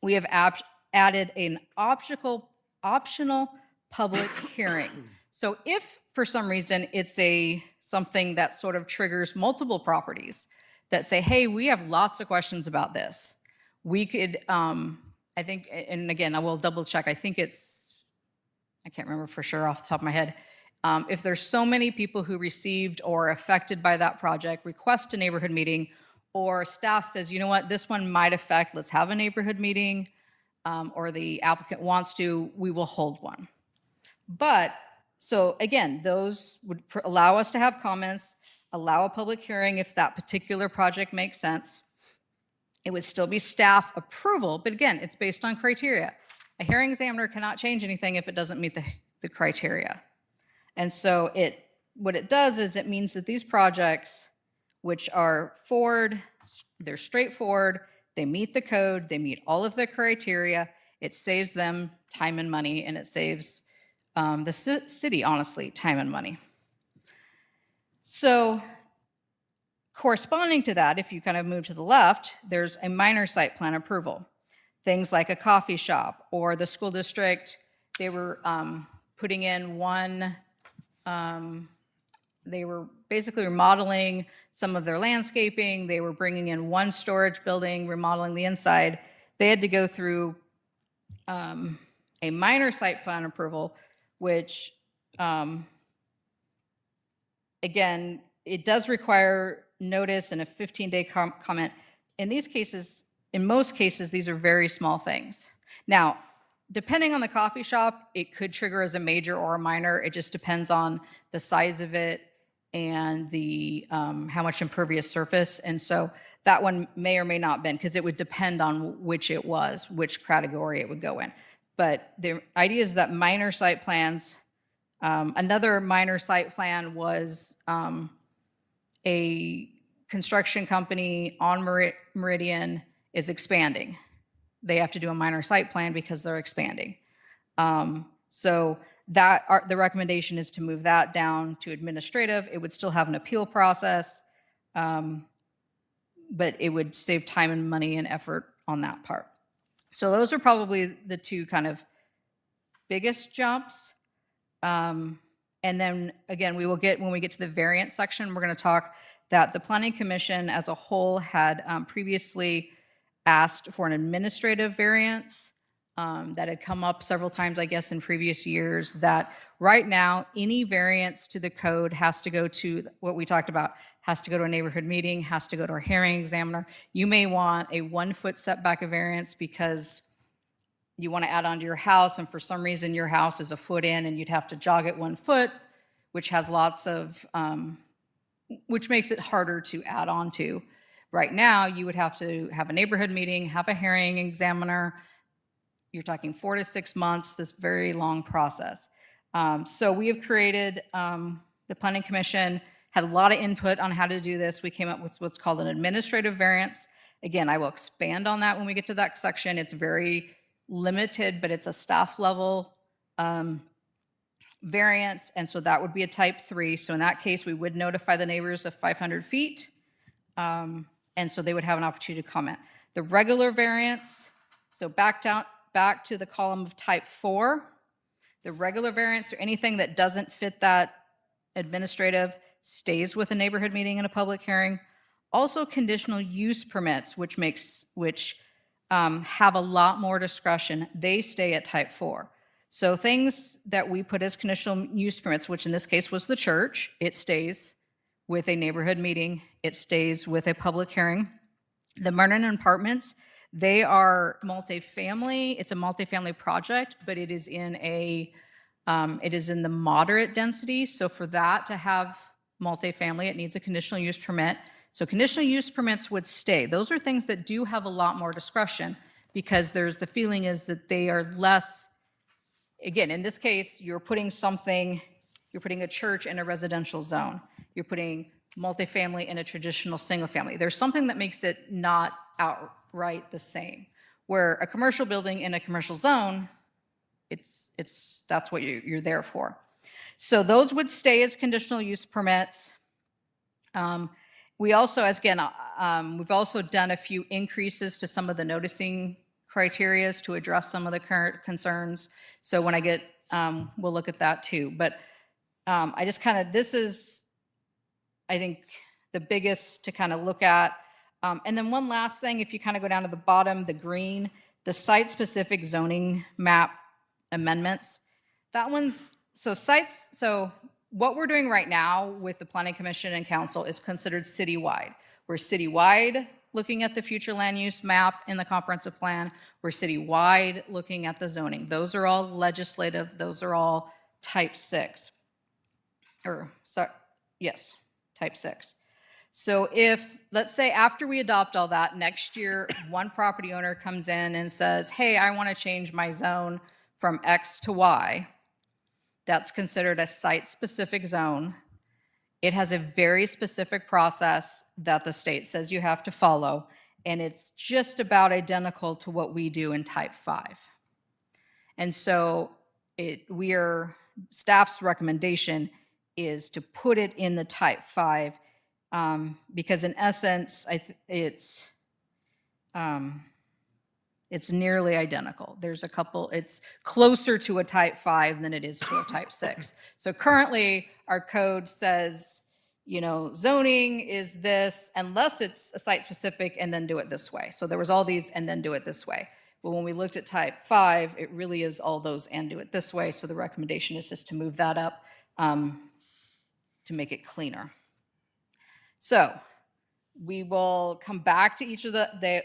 we have added an optional public hearing. So if for some reason it's something that sort of triggers multiple properties that say, hey, we have lots of questions about this, we could, I think, and again, I will double check, I think I can't remember for sure off the top of my head. If there's so many people who received or affected by that project, request a neighborhood meeting, or staff says, you know what, this one might affect, let's have a neighborhood meeting, or the applicant wants to, we will hold one. But, so again, those would allow us to have comments, allow a public hearing if that particular project makes sense. It would still be staff approval, but again, it's based on criteria. A hearing examiner cannot change anything if it doesn't meet the criteria. And so what it does is it means that these projects, which are they're straightforward, they meet the code, they meet all of the criteria, it saves them time and money, and it saves the city, honestly, time and money. So corresponding to that, if you kind of move to the left, there's a minor site plan approval. Things like a coffee shop or the school district, they were putting in they were basically remodeling some of their landscaping. They were bringing in one storage building, remodeling the inside. They had to go through a minor site plan approval, which again, it does require notice and a 15-day comment. In these cases, in most cases, these are very small things. Now, depending on the coffee shop, it could trigger as a major or a minor. It just depends on the size of it and the how much impervious surface. And so that one may or may not been, because it would depend on which it was, which category it would go in. But the idea is that minor site plans, another minor site plan was a construction company on Meridian is expanding. They have to do a minor site plan because they're expanding. So the recommendation is to move that down to administrative. It would still have an appeal process, but it would save time and money and effort on that part. So those are probably the two kind of biggest jumps. And then again, when we get to the variance section, we're going to talk that the Planning Commission as a whole had previously asked for an administrative variance that had come up several times, I guess, in previous years, that right now, any variance to the code has to go to what we talked about, has to go to a neighborhood meeting, has to go to our hearing examiner. You may want a 1-foot setback of variance because you want to add on to your house, and for some reason your house is a foot in and you'd have to jog it 1 foot, which has lots of, which makes it harder to add on to. Right now, you would have to have a neighborhood meeting, have a hearing examiner. You're talking 4 to 6 months, this very long process. So we have created, the Planning Commission had a lot of input on how to do this. We came up with what's called an administrative variance. Again, I will expand on that when we get to that section. It's very limited, but it's a staff level variance. And so that would be a type 3. So in that case, we would notify the neighbors of 500 feet. And so they would have an opportunity to comment. The regular variance, so back to the column of type 4, the regular variance or anything that doesn't fit that administrative stays with a neighborhood meeting and a public hearing. Also conditional use permits, which have a lot more discretion, they stay at type 4. So things that we put as conditional use permits, which in this case was the church, it stays with a neighborhood meeting, it stays with a public hearing. The Mernon Apartments, they are multifamily. It's a multifamily project, but it is in the moderate density. So for that to have multifamily, it needs a conditional use permit. So conditional use permits would stay. Those are things that do have a lot more discretion because there's the feeling is that they are less, again, in this case, you're putting a church in a residential zone. You're putting multifamily in a traditional single family. There's something that makes it not outright the same. Where a commercial building in a commercial zone, that's what you're there for. So those would stay as conditional use permits. We also, we've also done a few increases to some of the noticing criterias to address some of the current concerns. So when I get, we'll look at that too. But this is, I think, the biggest to kind of look at. And then one last thing, if you kind of go down to the bottom, the green, the site-specific zoning map amendments. So what we're doing right now with the Planning Commission and Council is considered citywide. We're citywide looking at the future land use map in the comprehensive plan. We're citywide looking at the zoning. Those are all legislative. Those are all type 6. Type 6. So if, let's say after we adopt all that, next year, one property owner comes in and says, hey, I want to change my zone from X to Y, that's considered a site-specific zone. It has a very specific process that the state says you have to follow, and it's just about identical to what we do in type 5. And so staff's recommendation is to put it in the type 5 because in essence, it's nearly identical. There's a couple, it's closer to a type 5 than it is to a type 6. So currently our code says, zoning is this unless it's a site specific and then do it this way. So there was all these and then do it this way. But when we looked at type 5, it really is all those and do it this way. So the recommendation is just to move that up to make it cleaner. So we will come back to each of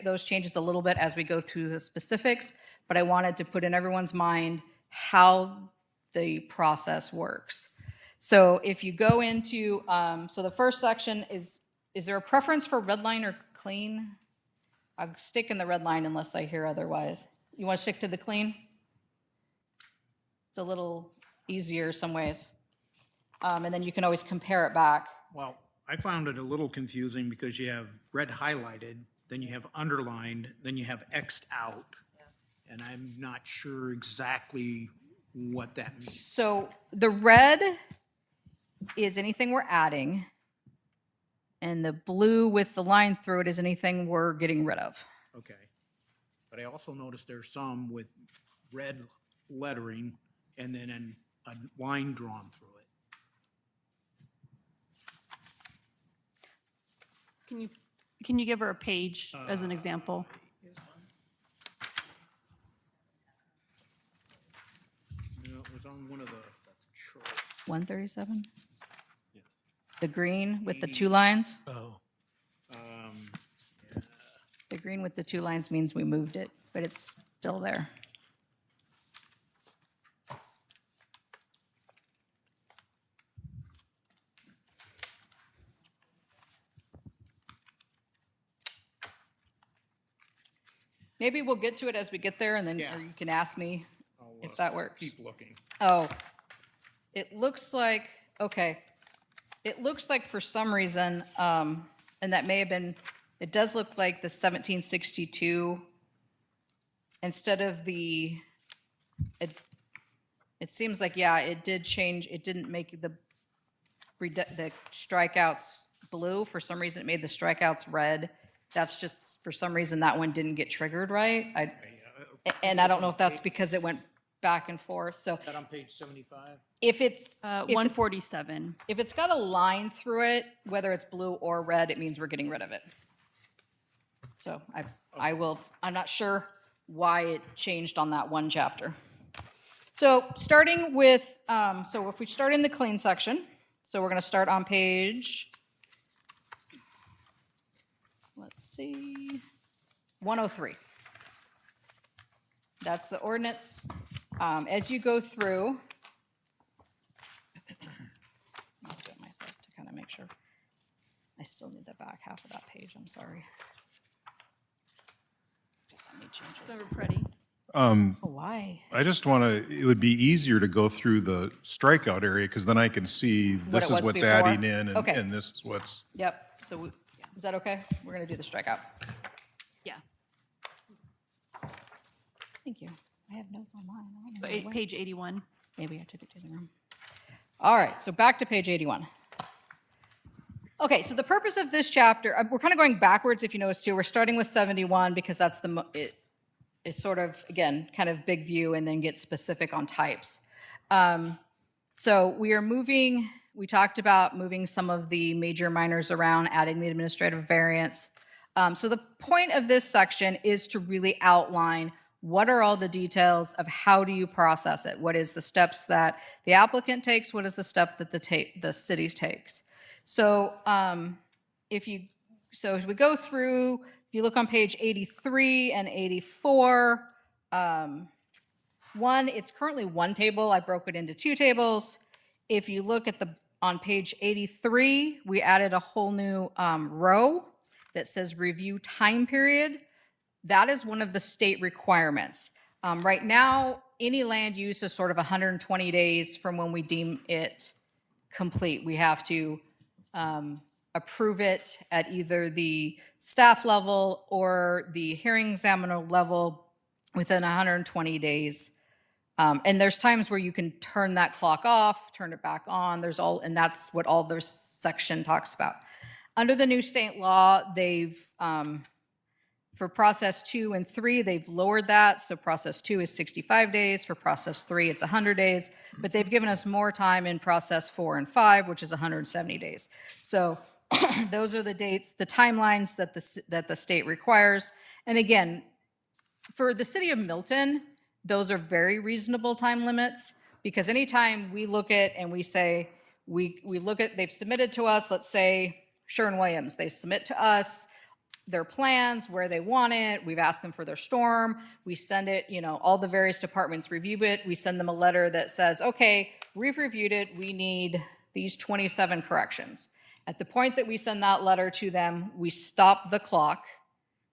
those changes a little bit as we go through the specifics, but I wanted to put in everyone's mind how the process works. So if you go into, so the first section is there a preference for red line or clean? I'll stick in the red line unless I hear otherwise. You want to stick to the clean? It's a little easier some ways. And then you can always compare it back. Well, I found it a little confusing because you have red highlighted, then you have underlined, then you have X'd out. And I'm not sure exactly what that means. So the red is anything we're adding, and the blue with the line through it is anything we're getting rid of. Okay. But I also noticed there's some with red lettering and then a line drawn through it. Can you give her a page as an example? No, it was on one of the charts. 137? The green with the two lines? Oh, The green with the two lines means we moved it, but it's still there. Maybe we'll get to it as we get there, and then Yeah. or you can ask me if that works. Keep looking. Oh, it looks like, okay. It looks like for some reason, and that may have been, it does look like the 1762, instead of the, it seems like, yeah, it did change, it didn't make the strikeouts blue. For some reason, it made the strikeouts red. That's just, for some reason, that one didn't get triggered right. And I don't know if that's because it went back and forth, so. Is that on page 75? If it's, 147. if it's got a line through it, whether it's blue or red, it means we're getting rid of it. So I'm not sure why it changed on that one chapter. So starting with, so if we start in the clean section, so we're going to start on page, let's see, 103. That's the ordinance. As you go through, I'll do it myself to kind of make sure. I still need the back half of that page, I'm sorry. Does that need changes? So we're ready. Oh, why? I just want to, it would be easier to go through the strikeout area because then I can see this it is was what's before? adding in Okay. and this is what's. Yep, so is that okay? We're going to do the strikeout. Yeah. Thank you. I have notes on mine. I don't So know where- page 81. Maybe I took it to the room. All right, so back to page 81. Okay, so the purpose of this chapter, we're kind of going backwards if you notice too. We're starting with 71 because that's it's sort of, again, kind of big view and then get specific on types. So we talked about moving some of the major minors around, adding the administrative variance. So the point of this section is to really outline what are all the details of how do you process it? What is the steps that the applicant takes? What is the step that the city takes? So as we go through, if you look on page 83 and 84, it's currently one table. I broke it into two tables. If you look at on page 83, we added a whole new row that says review time period. That is one of the state requirements. Right now, any land use is sort of 120 days from when we deem it complete. We have to approve it at either the staff level or the hearing examiner level within 120 days. And there's times where you can turn that clock off, turn it back on. And that's what all this section talks about. Under the new state law, they've, for process 2 and 3, they've lowered that. So process 2 is 65 days. For process 3, it's 100 days. But they've given us more time in process 4 and 5, which is 170 days. So those are the dates, the timelines that the state requires. And again, for the city of Milton, those are very reasonable time limits, because anytime we look at and we say, we look at, they've submitted to us, let's say Sherwin-Williams, they submit to us their plans, where they want it. We've asked them for their storm. We send it, all the various departments review it. We send them a letter that says, okay, we've reviewed it. We need these 27 corrections. At the point that we send that letter to them, we stop the clock.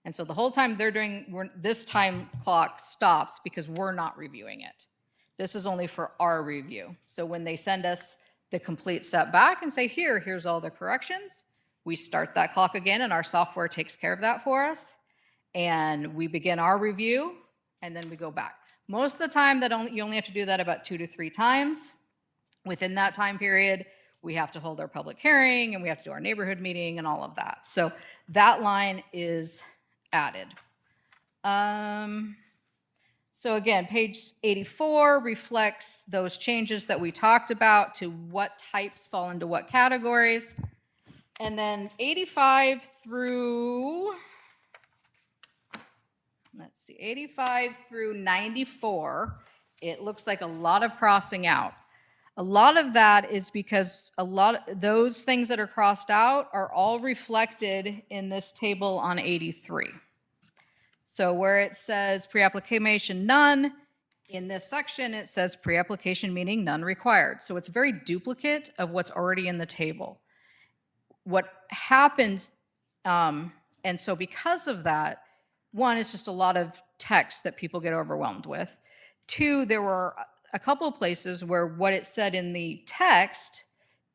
And so the whole time this time clock stops because we're not reviewing it. This is only for our review. So when they send us the complete set back and say, here's all the corrections, we start that clock again, and our software takes care of that for us. And we begin our review, and then we go back. Most of the time, you only have to do that about 2 to 3 times. Within that time period, we have to hold our public hearing, and we have to do our neighborhood meeting and all of that. So that line is added. So again, page 84 reflects those changes that we talked about to what types fall into what categories. And then 85 through, let's see, 85 through 94, it looks like a lot of crossing out. A lot of that is because those things that are crossed out are all reflected in this table on 83. So where it says pre-application none, in this section it says pre-application meaning none required. So it's very duplicate of what's already in the table. What happens, and so because of that, one, it's just a lot of text that people get overwhelmed with. 2, there were a couple of places where what it said in the text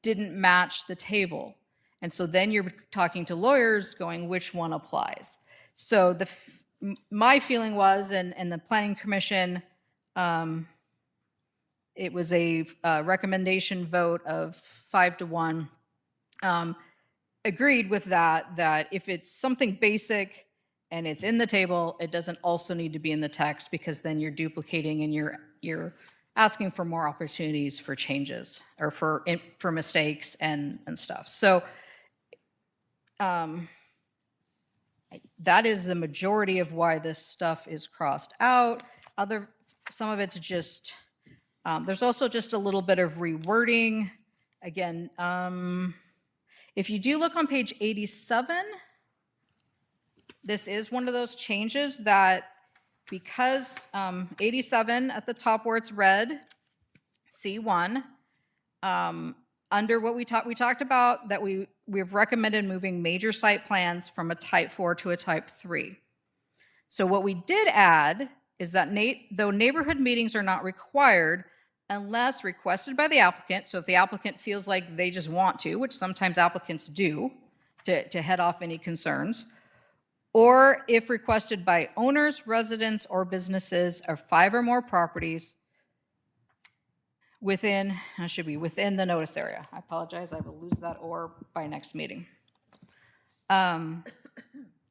didn't match the table. And so then you're talking to lawyers going, which one applies? So my feeling was, and the Planning Commission, it was a recommendation vote of 5-1, agreed with that if it's something basic and it's in the table, it doesn't also need to be in the text, because then you're duplicating and you're asking for more opportunities for changes or for mistakes and stuff. So that is the majority of why this stuff is crossed out. Some of it's just, there's also just a little bit of rewording. Again, if you do look on page 87, this is one of those changes that, because 87 at the top where it's red, C1, under what we talked about that we've recommended moving major site plans from a type 4 to a type 3. So what we did add is that though neighborhood meetings are not required unless requested by the applicant, so if the applicant feels like they just want to, which sometimes applicants do to head off any concerns, or if requested by owners, residents, or businesses of 5 or more properties within the notice area. I apologize, I will lose that or by next meeting.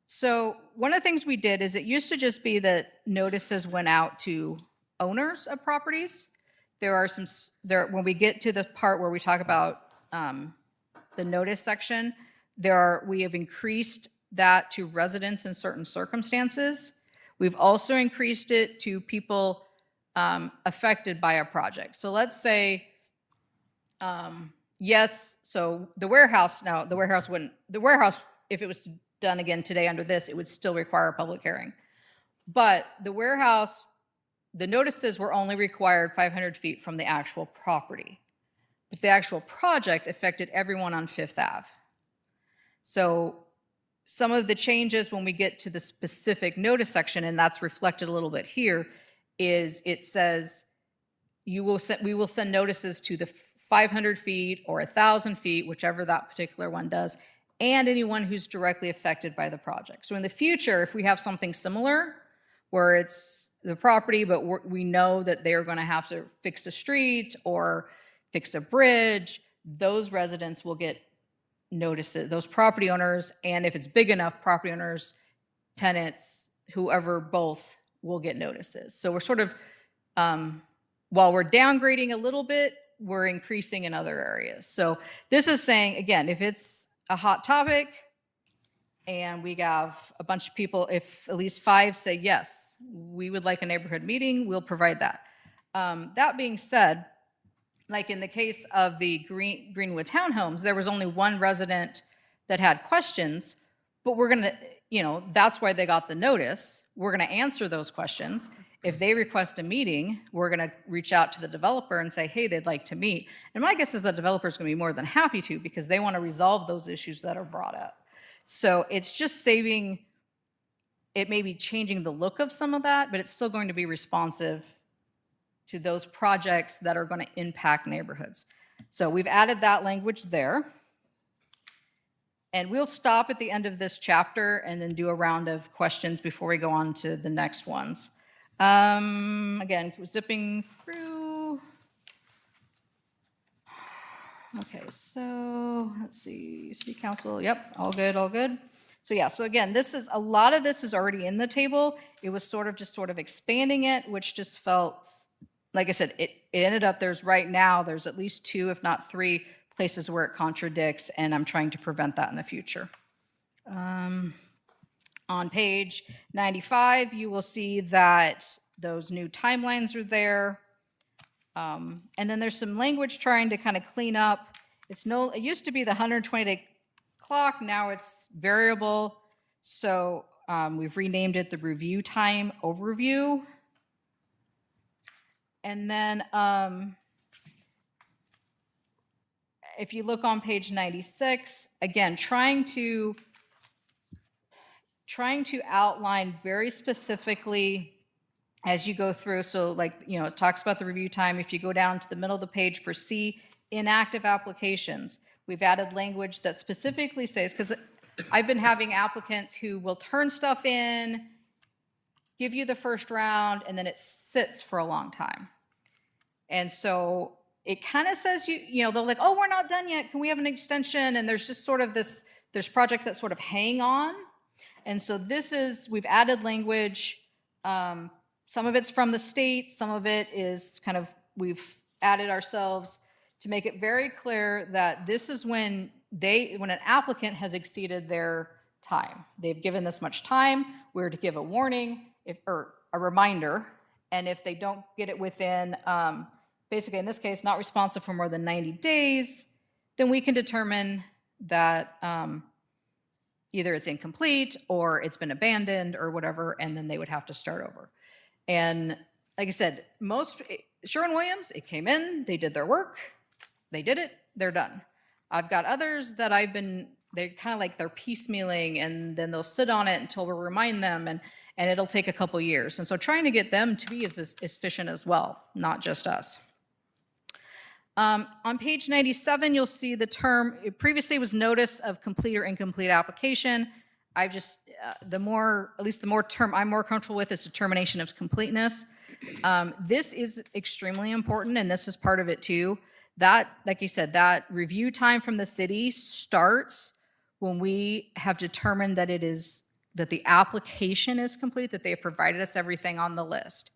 So one of the things we did is it used to just be that notices went out to owners of properties. When we get to the part where we talk about the notice section, we have increased that to residents in certain circumstances. We've also increased it to people affected by a project. So let's say, yes, so the warehouse, if it was done again today under this, it would still require a public hearing. But the warehouse, the notices were only required 500 feet from the actual property. But the actual project affected everyone on Fifth Ave. So some of the changes when we get to the specific notice section, and that's reflected a little bit here, is it says we will send notices to the 500 feet or 1,000 feet, whichever that particular one does, and anyone who's directly affected by the project. So in the future, if we have something similar where it's the property, but we know that they're going to have to fix a street or fix a bridge, those residents will get notices, those property owners, and if it's big enough, property owners, tenants, whoever, both will get notices. So we're sort of, while we're downgrading a little bit, we're increasing in other areas. So this is saying, again, if it's a hot topic and we have a bunch of people, if at least 5 say, yes, we would like a neighborhood meeting, we'll provide that. That being said, like in the case of the Greenwood Townhomes, there was only one resident that had questions, but we're going to, that's why they got the notice. We're going to answer those questions. If they request a meeting, we're going to reach out to the developer and say, hey, they'd like to meet. And my guess is the developer's going to be more than happy to, because they want to resolve those issues that are brought up. So it's just saving, it may be changing the look of some of that, but it's still going to be responsive to those projects that are going to impact neighborhoods. So we've added that language there. And we'll stop at the end of this chapter and then do a round of questions before we go on to the next ones. Again, zipping through. Okay, so let's see, city council, yep, all good, all good. So yeah, so again, a lot of this is already in the table. It was sort of expanding it, which just felt, like I said, it ended up, there's at least 2, if not 3 places where it contradicts, and I'm trying to prevent that in the future. On page 95, you will see that those new timelines are there. And then there's some language trying to kind of clean up. It used to be the 120-day clock, now it's variable. So we've renamed it the review time overview. And then if you look on page 96, again, trying to outline very specifically as you go through. So like, it talks about the review time. If you go down to the middle of the page for C, inactive applications, we've added language that specifically says, because I've been having applicants who will turn stuff in, give you the first round, and then it sits for a long time. And so it kind of says, they're like, oh, we're not done yet. Can we have an extension? And there's just sort of there's projects that sort of hang on. And so we've added language. Some of it's from the state. Some of it is we've added ourselves to make it very clear that this is when an applicant has exceeded their time. They've given this much time. We're to give a warning or a reminder. And if they don't get it within, basically in this case, not responsive for more than 90 days, then we can determine that either it's incomplete or it's been abandoned or whatever, and then they would have to start over. And like I said, Sherwin-Williams, it came in, they did their work, they did it, they're done. I've got others that they're kind of like they're piecemealing, and then they'll sit on it until we remind them, and it'll take a couple years. And so trying to get them to be as efficient as well, not just us. On page 97, you'll see the term, it previously was notice of complete or incomplete application. I've just, the more term I'm more comfortable with is determination of completeness. This is extremely important, and this is part of it too. That, like you said, that review time from the city starts when we have determined that that the application is complete, that they have provided us everything on the list.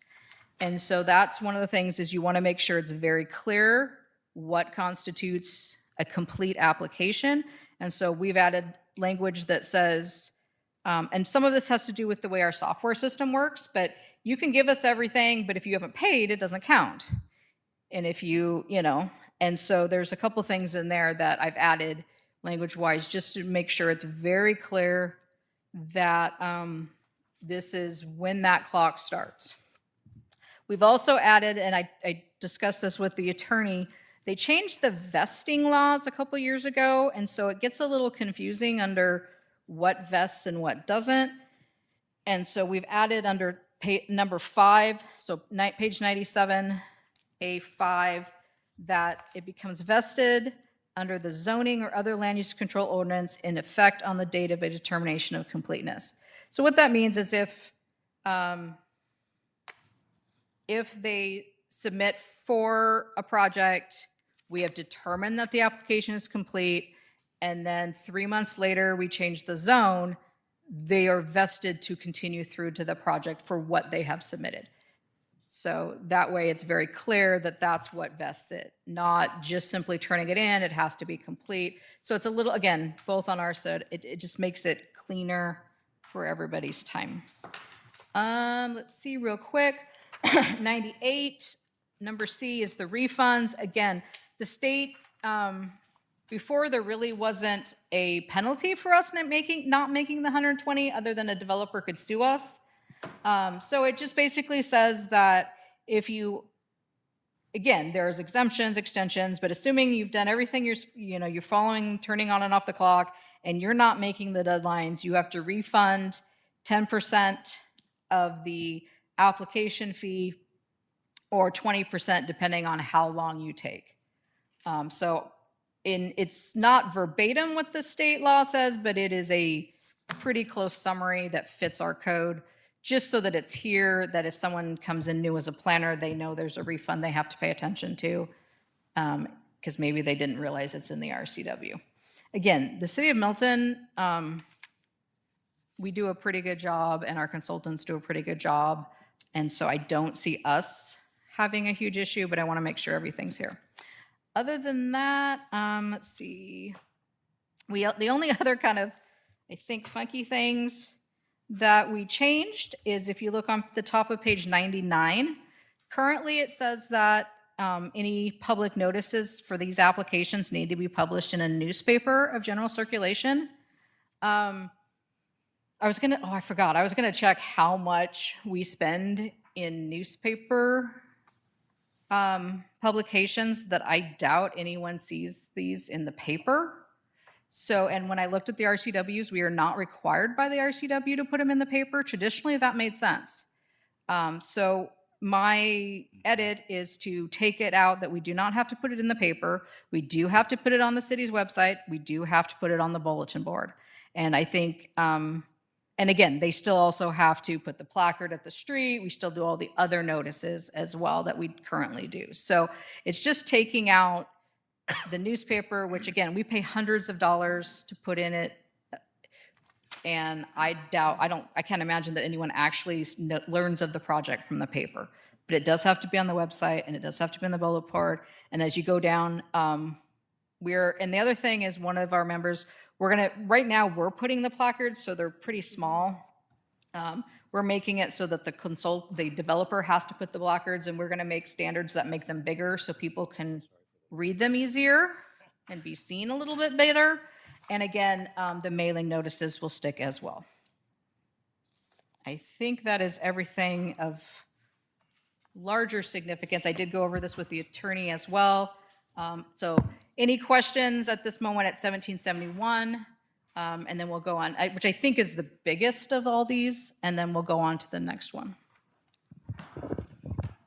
And so that's one of the things is you want to make sure it's very clear what constitutes a complete application. And so we've added language that says, and some of this has to do with the way our software system works, but you can give us everything, but if you haven't paid, it doesn't count. And if and so there's a couple things in there that I've added language-wise just to make sure it's very clear that this is when that clock starts. We've also added, and I discussed this with the attorney, they changed the vesting laws a couple years ago, and so it gets a little confusing under what vests and what doesn't. And so we've added under number 5, so page 97, A5, that it becomes vested under the zoning or other land use control ordinance in effect on the date of a determination of completeness. So what that means is if they submit for a project, we have determined that the application is complete, and then 3 months later we change the zone, they are vested to continue through to the project for what they have submitted. So that way it's very clear that that's what vests it, not just simply turning it in, it has to be complete. So it's a little, again, both on our side, it just makes it cleaner for everybody's time. Let's see real quick. 98, number C is the refunds. Again, the state, before there really wasn't a penalty for us not making the 120, other than a developer could sue us. So it just basically says that if you, again, there's exemptions, extensions, but assuming you've done everything you're following, turning on and off the clock, and you're not making the deadlines, you have to refund 10% of the application fee or 20% depending on how long you take. It's not verbatim what the state law says, but it is a pretty close summary that fits our code, just so that it's here, that if someone comes in new as a planner, they know there's a refund they have to pay attention to, because maybe they didn't realize it's in the RCW. Again, the city of Milton, we do a pretty good job, and our consultants do a pretty good job, and so I don't see us having a huge issue, but I want to make sure everything's here. Other than that, let's see. The only other kind of, I think, funky things that we changed is if you look on the top of page 99, currently it says that any public notices for these applications need to be published in a newspaper of general circulation. I forgot. I was gonna check how much we spend in newspaper publications, that I doubt anyone sees these in the paper. So, and when I looked at the RCWs, we are not required by the RCW to put them in the paper. Traditionally, that made sense. So my edit is to take it out that we do not have to put it in the paper. We do have to put it on the city's website. We do have to put it on the bulletin board. And I think, and again, they still also have to put the placard at the street. We still do all the other notices as well that we currently do. So it's just taking out the newspaper, which again, we pay hundreds of dollars to put in it. And I can't imagine that anyone actually learns of the project from the paper. But it does have to be on the website, and it does have to be on the bullet board. And as you go down, and the other thing is, one of our members, right now we're putting the placards, so they're pretty small. We're making it so that the developer has to put the placards, and we're gonna make standards that make them bigger so people can read them easier and be seen a little bit better. And again, the mailing notices will stick as well. I think that is everything of larger significance. I did go over this with the attorney as well. So any questions at this moment at 1771? And then we'll go on, which I think is the biggest of all these, and then we'll go on to the next one.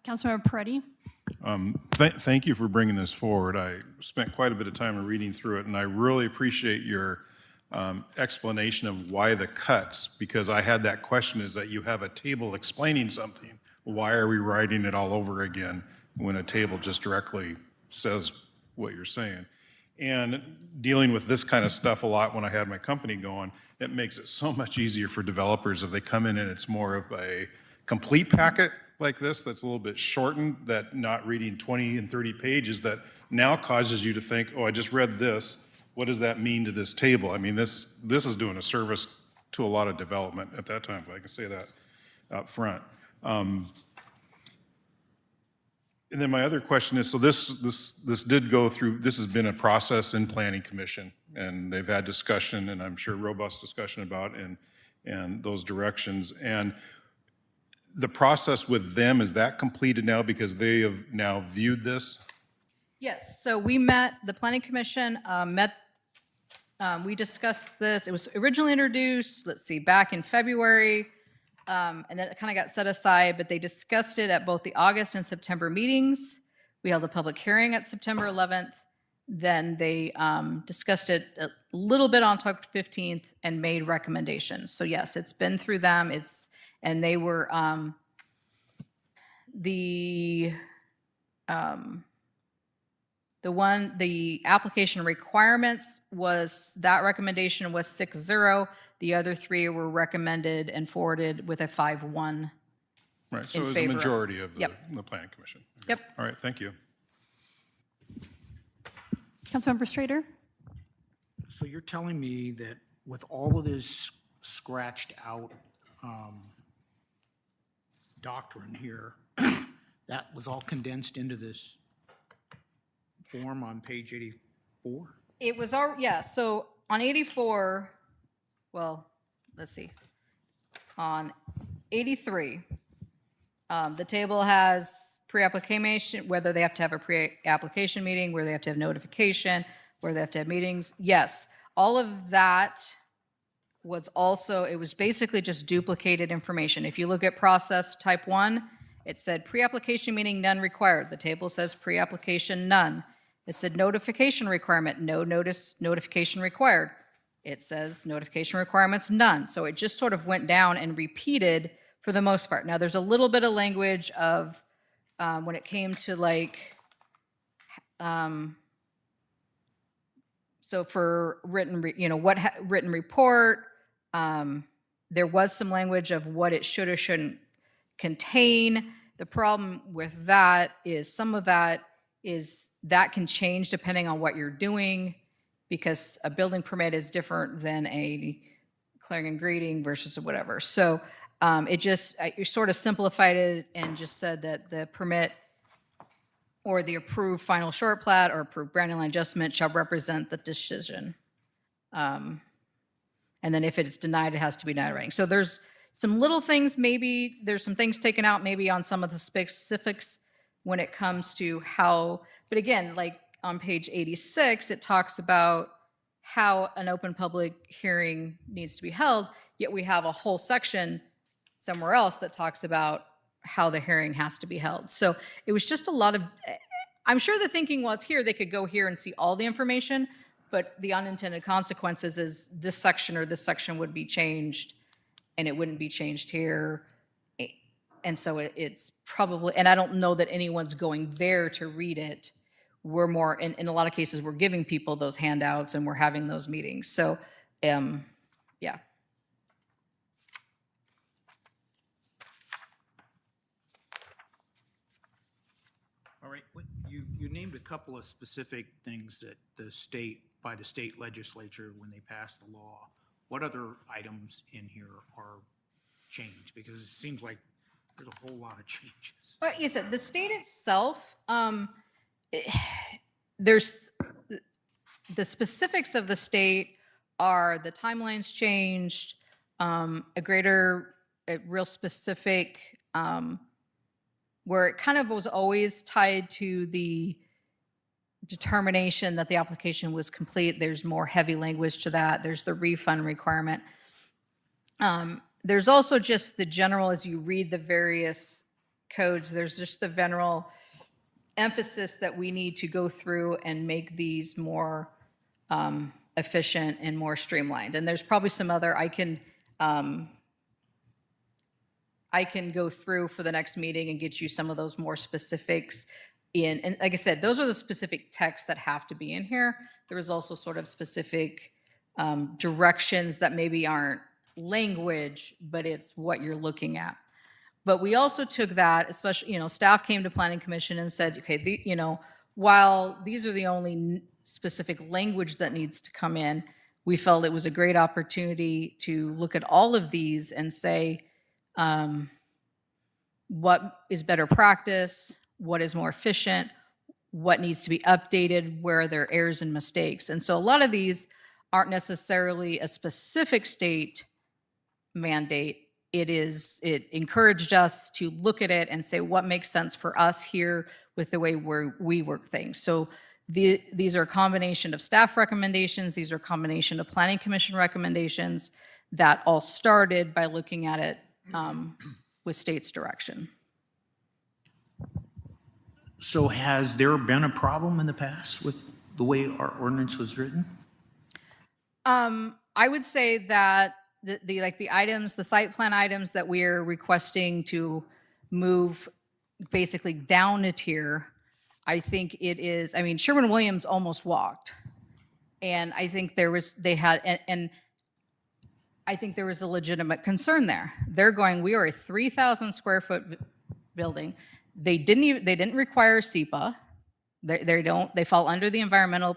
Councilmember Peretti? Thank you for bringing this forward. I spent quite a bit of time reading through it, and I really appreciate your explanation of why the cuts, because I had that question, is that you have a table explaining something. Why are we writing it all over again when a table just directly says what you're saying? And dealing with this kind of stuff a lot when I had my company going, it makes it so much easier for developers if they come in and it's more of a complete packet like this that's a little bit shortened, that not reading 20 and 30 pages that now causes you to think, oh, I just read this. What does that mean to this table? I mean, this is doing a service to a lot of development at that time, if I can say that up front. And then my other question is, so this did go through, this has been a process in Planning Commission, and they've had discussion, and I'm sure robust discussion about and those directions. And the process with them, is that completed now because they have now viewed this? Yes, so we met, the Planning Commission we discussed this. It was originally introduced, back in February, and then it kind of got set aside, but they discussed it at both the August and September meetings. We held a public hearing at September 11th. Then they discussed it a little bit on October 15th and made recommendations. So yes, it's been through them. And they were the application requirements was, that recommendation was 6-0. The other three were recommended and forwarded with a 5-1. Right, so In it was a favor of- majority of Yep. the Planning Commission. Yep. All right, thank you. Councilmember Strader? So you're telling me that with all of this scratched out doctrine here, that was all condensed into this form on page 84? It was all, yeah, so on 84, well, let's see. On 83, the table has pre-application, whether they have to have a pre-application meeting, where they have to have notification, where they have to have meetings. Yes, all of that was also, it was basically just duplicated information. If you look at process type 1, it said pre-application meeting, none required. The table says pre-application, none. It said notification requirement, no notification required. It says notification requirements, none. So it just sort of went down and repeated for the most part. Now, there's a little bit of language of when it came to like, so for written, written report, there was some language of what it should or shouldn't contain. The problem with that is some of that is that can change depending on what you're doing, because a building permit is different than a clearing and grading versus whatever. So it just, you sort of simplified it and just said that the permit or the approved final short plat or approved boundary line adjustment shall represent the decision. And then if it's denied, it has to be denied in writing. So there's some little things, maybe there's some things taken out maybe on some of the specifics when it comes to how, but again, like on page 86, it talks about how an open public hearing needs to be held, yet we have a whole section somewhere else that talks about how the hearing has to be held. So it was just a lot of, I'm sure the thinking was here, they could go here and see all the information, but the unintended consequences is this section or this section would be changed and it wouldn't be changed here. And so it's probably, and I don't know that anyone's going there to read it. We're more, in a lot of cases, we're giving people those handouts and we're having those meetings. So, yeah. All right, you named a couple of specific things that by the state legislature when they passed the law. What other items in here are changed? Because it seems like there's a whole lot of changes. But you said the state itself, there's the specifics of the state are the timelines changed, a real specific, where it kind of was always tied to the determination that the application was complete. There's more heavy language to that. There's the refund requirement. There's also just the general, as you read the various codes, there's just the general emphasis that we need to go through and make these more efficient and more streamlined. And there's probably some other I can go through for the next meeting and get you some of those more specifics in. And like I said, those are the specific texts that have to be in here. There is also sort of specific directions that maybe aren't language, but it's what you're looking at. But we also took that, especially, staff came to Planning Commission and said, okay, while these are the only specific language that needs to come in, we felt it was a great opportunity to look at all of these and say, what is better practice, what is more efficient, what needs to be updated, where are there errors and mistakes. And so a lot of these aren't necessarily a specific state mandate. It encouraged us to look at it and say what makes sense for us here with the way we work things. So these are a combination of staff recommendations. These are a combination of Planning Commission recommendations that all started by looking at it with state's direction. So has there been a problem in the past with the way our ordinance was written? I would say that the items, the site plan items that we're requesting to move basically down a tier, I think it is, Sherwin-Williams almost walked. And I think and I think there was a legitimate concern there. They're going, we are a 3,000 square foot building. They didn't require SEPA. They fall under the Environmental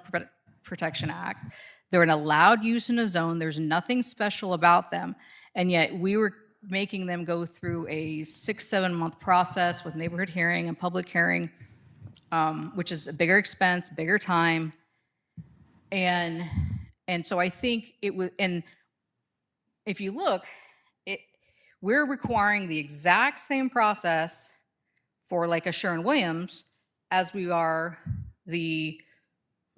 Protection Act. They're an allowed use in a zone. There's nothing special about them. And yet we were making them go through a 6-7 month process with neighborhood hearing and public hearing, which is a bigger expense, bigger time. And so I think it was, and if you look, we're requiring the exact same process for like a Sherwin-Williams as we are the,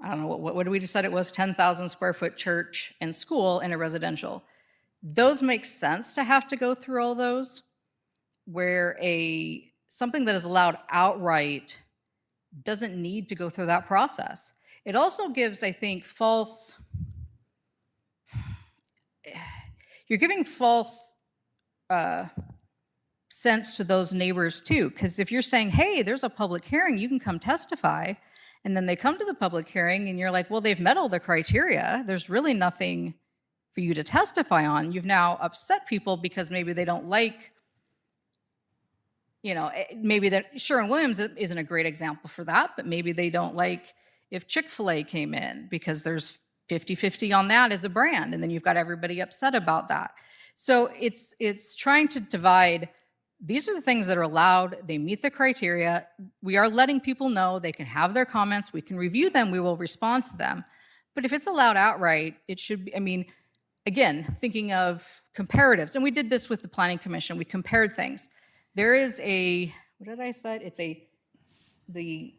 I don't know, what did we decide it was, 10,000 square foot church and school in a residential. Those make sense to have to go through all those, where something that is allowed outright doesn't need to go through that process. It also gives, I think, you're giving false sense to those neighbors too, because if you're saying, hey, there's a public hearing, you can come testify, and then they come to the public hearing and you're like, well, they've met all the criteria, there's really nothing for you to testify on. You've now upset people because maybe they don't like, maybe that Sherwin-Williams isn't a great example for that, but maybe they don't like if Chick-fil-A came in because there's 50-50 on that as a brand, and then you've got everybody upset about that. So it's trying to divide. These are the things that are allowed. They meet the criteria. We are letting people know they can have their comments. We can review them. We will respond to them. But if it's allowed outright, it should be, again, thinking of comparatives. And we did this with the Planning Commission. We compared things. There is what did I say? It's the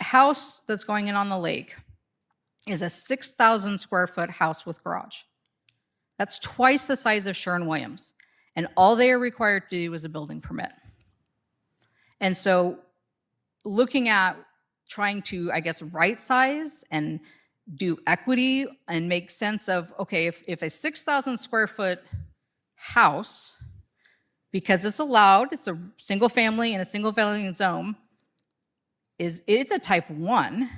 house that's going in on the lake is a 6,000 square foot house with garage. That's twice the size of Sherwin-Williams. And all they are required to do is a building permit. And so looking at trying to, I guess, right size and do equity and make sense of, okay, if a 6,000 square foot house, because it's allowed, it's a single family in a single family zone, it's a type 1,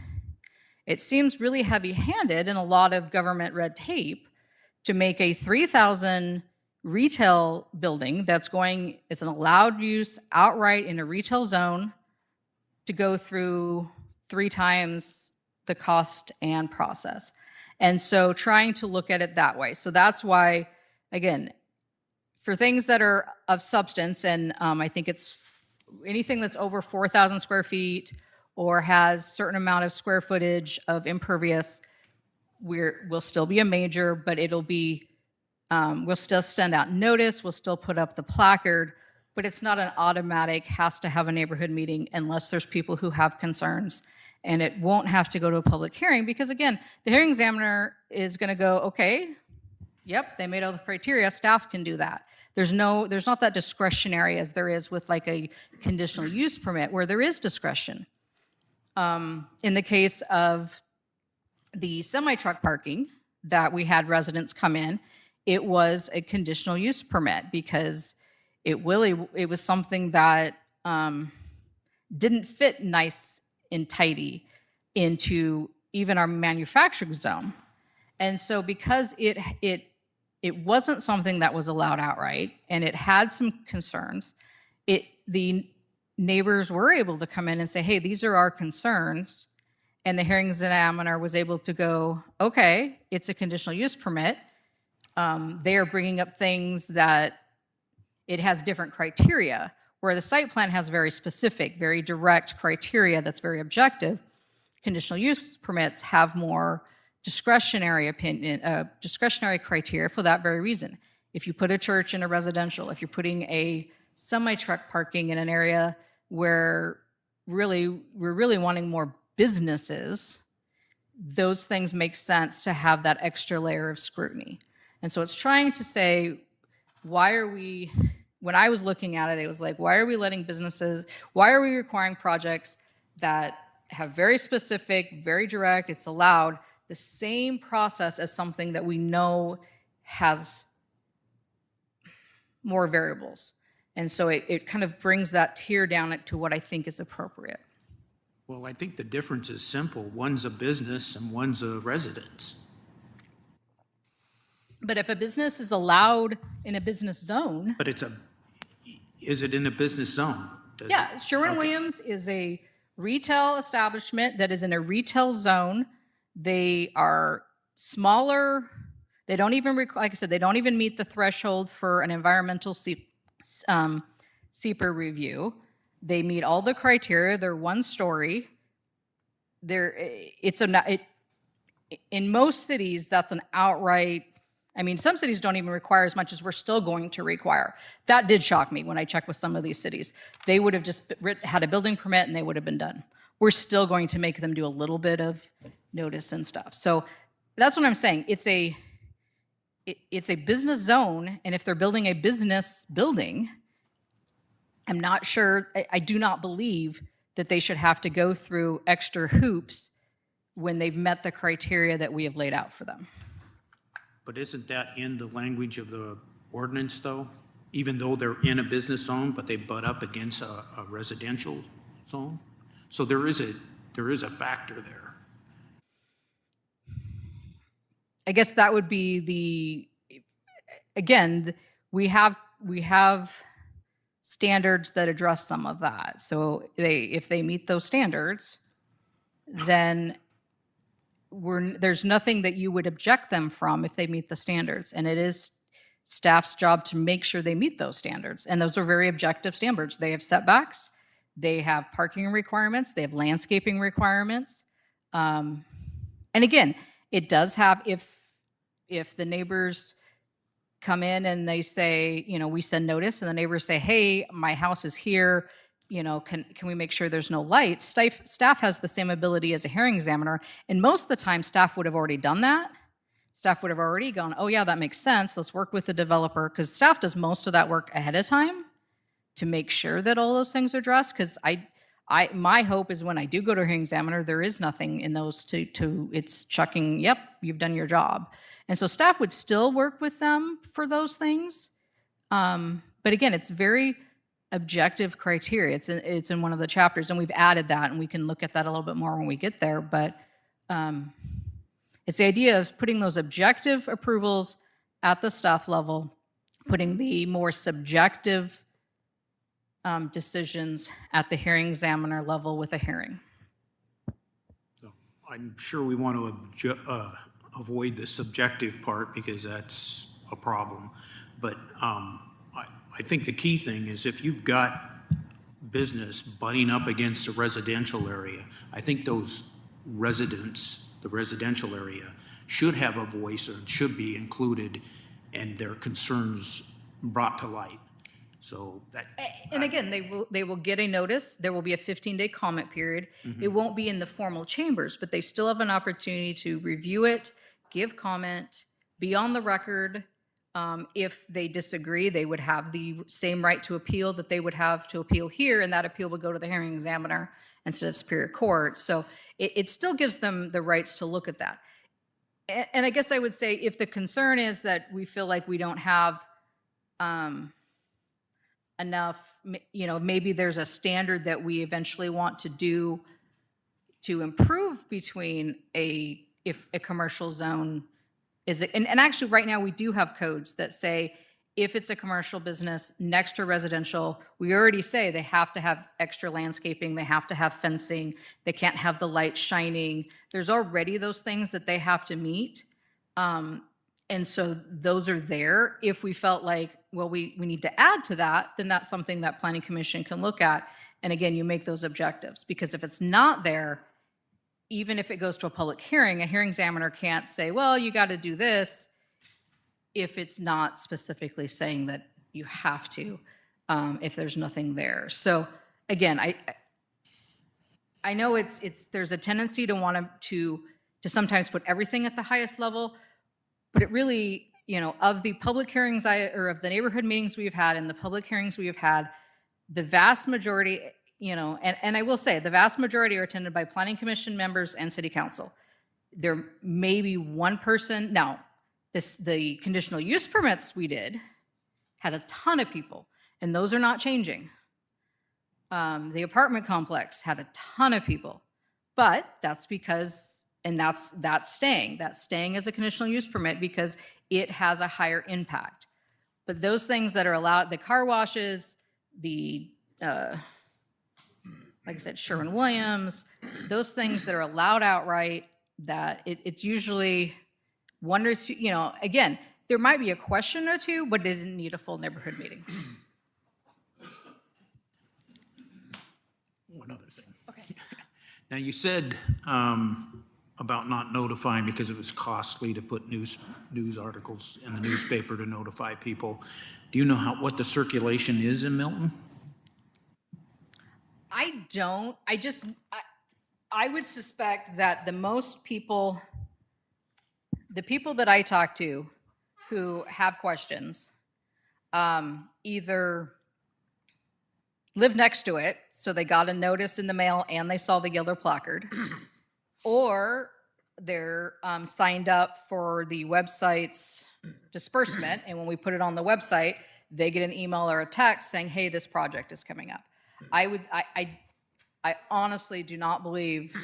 it seems really heavy-handed in a lot of government red tape to make a 3,000 retail building it's an allowed use outright in a retail zone to go through 3 times the cost and process. And so trying to look at it that way. So that's why, again, for things that are of substance, and I think it's anything that's over 4,000 square feet or has certain amount of square footage of impervious, will still be a major, but it'll be, we'll still send out notice, we'll still put up the placard, but it's not an automatic has to have a neighborhood meeting unless there's people who have concerns. And it won't have to go to a public hearing because, again, the hearing examiner is going to go, okay, yep, they made all the criteria, staff can do that. There's not that discretionary as there is with like a conditional use permit where there is discretion. In the case of the semi-truck parking that we had residents come in, it was a conditional use permit because it was something that didn't fit nice and tidy into even our manufacturing zone. And so because it wasn't something that was allowed outright and it had some concerns, the neighbors were able to come in and say, hey, these are our concerns. And the hearing examiner was able to go, okay, it's a conditional use permit. They are bringing up things that it has different criteria, where the site plan has very specific, very direct criteria that's very objective. Conditional use permits have more discretionary criteria for that very reason. If you put a church in a residential, if you're putting a semi-truck parking in an area where we're really wanting more businesses, those things make sense to have that extra layer of scrutiny. And so it's trying to say, when I was looking at it, it was like, why are we requiring projects that have very specific, very direct, it's allowed, the same process as something that we know has more variables. And so it kind of brings that tier down to what I think is appropriate. Well, I think the difference is simple. One's a business and one's a residence. But if a business is allowed in a business zone. But is it in a business zone? Yeah, Sherwin-Williams is a retail establishment that is in a retail zone. They are smaller. They don't even, like I said, they don't even meet the threshold for an environmental SEPR review. They meet all the criteria. They're one story. In most cities, that's an outright, I mean, some cities don't even require as much as we're still going to require. That did shock me when I checked with some of these cities. They would have just had a building permit and they would have been done. We're still going to make them do a little bit of notice and stuff. So that's what I'm saying. It's a business zone, and if they're building a business building, I'm not sure, I do not believe that they should have to go through extra hoops when they've met the criteria that we have laid out for them. But isn't that in the language of the ordinance, though? Even though they're in a business zone, but they butt up against a residential zone? So there is a factor there. I guess that would be again, we have standards that address some of that. So if they meet those standards, then there's nothing that you would object them from if they meet the standards. And it is staff's job to make sure they meet those standards. And those are very objective standards. They have setbacks, they have parking requirements, they have landscaping requirements. And again, it does have, if the neighbors come in and they say, we send notice, and the neighbors say, hey, my house is here, can we make sure there's no lights? Staff has the same ability as a hearing examiner, and most of the time staff would have already done that. Staff would have already gone, oh yeah, that makes sense, let's work with the developer, because staff does most of that work ahead of time to make sure that all those things are addressed, because my hope is when I do go to a hearing examiner, there is nothing in those it's checking, yep, you've done your job. And so staff would still work with them for those things. But again, it's very objective criteria. It's in one of the chapters, and we've added that, and we can look at that a little bit more when we get there. But it's the idea of putting those objective approvals at the staff level, putting the more subjective decisions at the hearing examiner level with a hearing. So I'm sure we want to avoid the subjective part because that's a problem. But I think the key thing is if you've got business butting up against a residential area, I think those residents, the residential area, should have a voice or should be included and their concerns brought to light. So that. And again, they will get a notice. There will be a 15-day comment period. It won't be in the formal chambers, but they still have an opportunity to review it, give comment, be on the record. If they disagree, they would have the same right to appeal that they would have to appeal here, and that appeal would go to the hearing examiner instead of Superior Court. So it still gives them the rights to look at that. And I guess I would say if the concern is that we feel like we don't have enough, maybe there's a standard that we eventually want to do to improve between if a commercial zone is it, and actually right now we do have codes that say if it's a commercial business next to residential, we already say they have to have extra landscaping, they have to have fencing, they can't have the light shining. There's already those things that they have to meet. And so those are there. If we felt like, well, we need to add to that, then that's something that Planning Commission can look at. And again, you make those objectives, because if it's not there, even if it goes to a public hearing, a hearing examiner can't say, well, you got to do this, if it's not specifically saying that you have to, if there's nothing there. So again, I know there's a tendency to want to sometimes put everything at the highest level, but it really, of the public hearings or of the neighborhood meetings we've had and the public hearings we have had, the vast majority, and I will say the vast majority are attended by Planning Commission members and City Council. There may be one person. Now, the conditional use permits we did had a ton of people, and those are not changing. The apartment complex had a ton of people, but that's because, and that's staying as a conditional use permit because it has a higher impact. But those things that are allowed, the car washes, like I said, Sherwin-Williams, those things that are allowed outright, that it's usually one or two, again, there might be a question or two, but it didn't need a full neighborhood meeting. One other thing. Okay. Now, you said about not notifying because it was costly to put news articles in the newspaper to notify people. Do you know what the circulation is in Milton? I don't. I would suspect that the people that I talk to who have questions either live next to it, so they got a notice in the mail and they saw the yellow placard, or they're signed up for the website's disbursement, and when we put it on the website, they get an email or a text saying, hey, this project is coming up. I honestly do not believe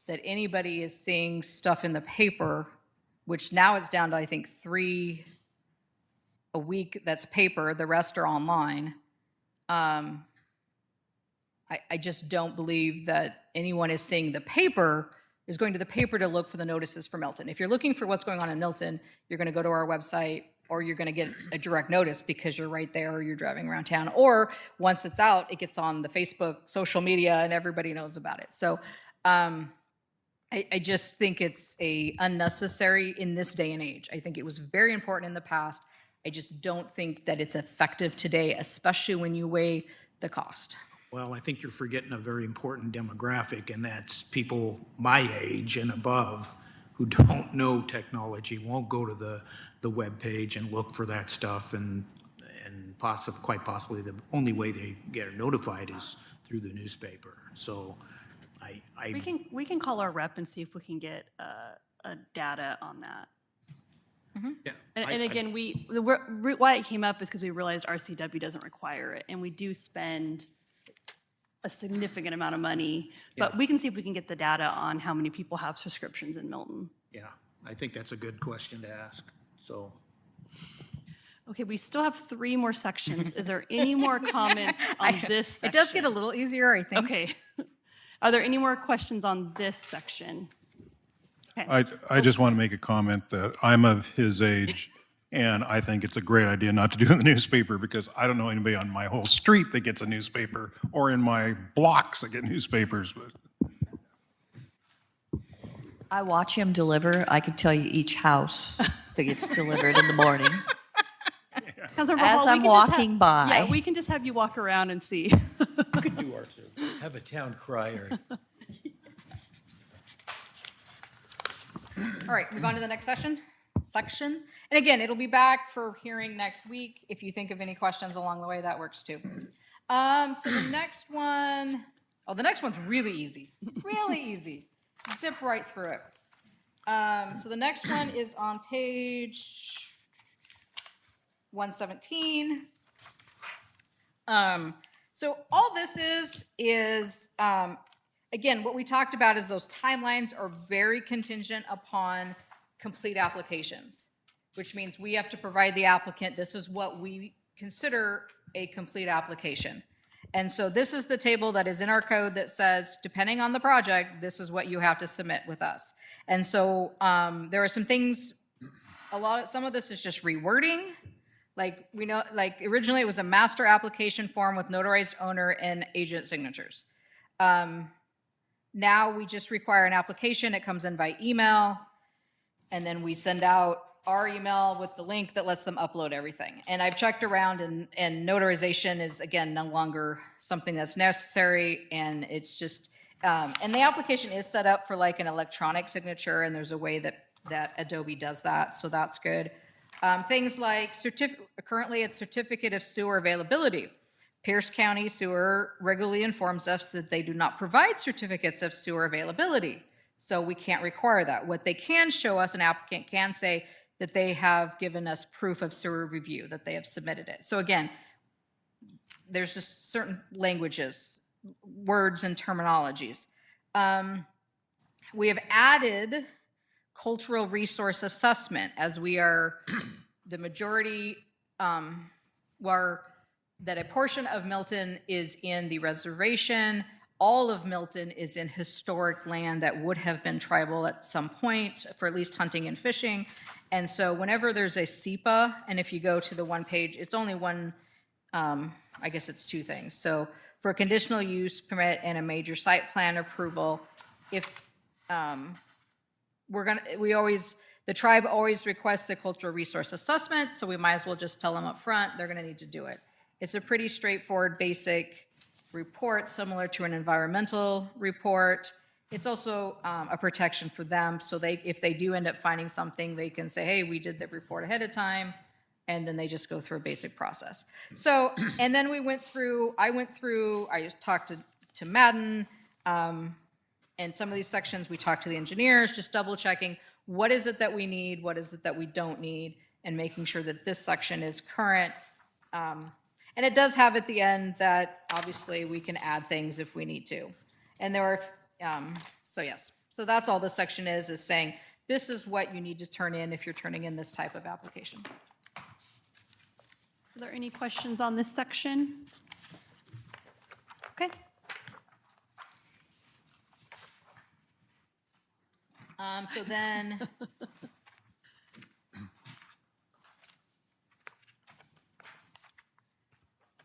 that anybody is seeing stuff in the paper, which now it's down to, I think, 3 a week that's paper, the rest are online. I just don't believe that anyone is seeing the paper, is going to the paper to look for the notices for Milton. If you're looking for what's going on in Milton, you're going to go to our website, or you're going to get a direct notice because you're right there, or you're driving around town, or once it's out, it gets on the Facebook, social media, and everybody knows about it. So I just think it's unnecessary in this day and age. I think it was very important in the past. I just don't think that it's effective today, especially when you weigh the cost. Well, I think you're forgetting a very important demographic, and that's people my age and above who don't know technology, won't go to the web page and look for that stuff, and quite possibly the only way they get notified is through the newspaper. So We can call our rep and see if we can get a data on that. yeah, And again, why it came up is because we realized RCW doesn't require it, and we do spend a significant amount of money, but we can see if we can get the data on how many people have subscriptions in Milton. yeah, I think that's a good question to ask. So Okay, we still have 3 more sections. Is there any more comments on this section? It does get a little easier, I think. Okay. Are there any more questions on this section? Okay. I just want to make a comment that I'm of his age, and I think it's a great idea not to do it in the newspaper, because I don't know anybody on my whole street that gets a newspaper, or in my blocks that get newspapers. But I watch him deliver. I could tell you each house that gets delivered in the morning. Councilor As Hall, we I'm can just walking by. Yeah, we can just have you walk around and see. Have a town crier. All right, move on to the next section. And again, it'll be back for hearing next week. If you think of any questions along the way, that works too. So the next one's really easy. Really easy. Zip right through it. So the next one is on page 117. So all this is again, what we talked about is those timelines are very contingent upon complete applications, which means we have to provide the applicant, this is what we consider a complete application. And so this is the table that is in our code that says, depending on the project, this is what you have to submit with us. And so there are some things, some of this is just rewording. Like we know, like originally it was a master application form with notarized owner and agent signatures. Now we just require an application. It comes in by email, and then we send out our email with the link that lets them upload everything. And I've checked around, and notarization is, again, no longer something that's necessary, and it's just, and the application is set up for like an electronic signature, and there's a way that Adobe does that, so that's good. Things like currently it's certificate of sewer availability. Pierce County Sewer regularly informs us that they do not provide certificates of sewer availability, so we can't require that. What they can show us, an applicant can say that they have given us proof of sewer review, that they have submitted it. So again, there's just certain languages, words and terminologies. We have added cultural resource assessment, as we are the majority that a portion of Milton is in the reservation. all of Milton is in historic land that would have been tribal at some point for at least hunting and fishing. And so whenever there's a SEPA, and if you go to the one page, it's only one, I guess it's two things. So for a conditional use permit and a major site plan approval, if the tribe always requests a cultural resource assessment, so we might as well just tell them up front, they're gonna need to do it. It's a pretty straightforward, basic report, similar to an environmental report. It's also a protection for them, so if they do end up finding something, they can say, hey, we did the report ahead of time, and then they just go through a basic process. So, and then I just talked to Madden, and some of these sections, we talked to the engineers, just double checking, what is it that we need, what is it that we don't need, and making sure that this section is current. And it does have at the end that obviously we can add things if we need to. And there are, so yes, so that's all this section is saying, this is what you need to turn in if you're turning in this type of application. Are there any questions on this section? Okay. So then,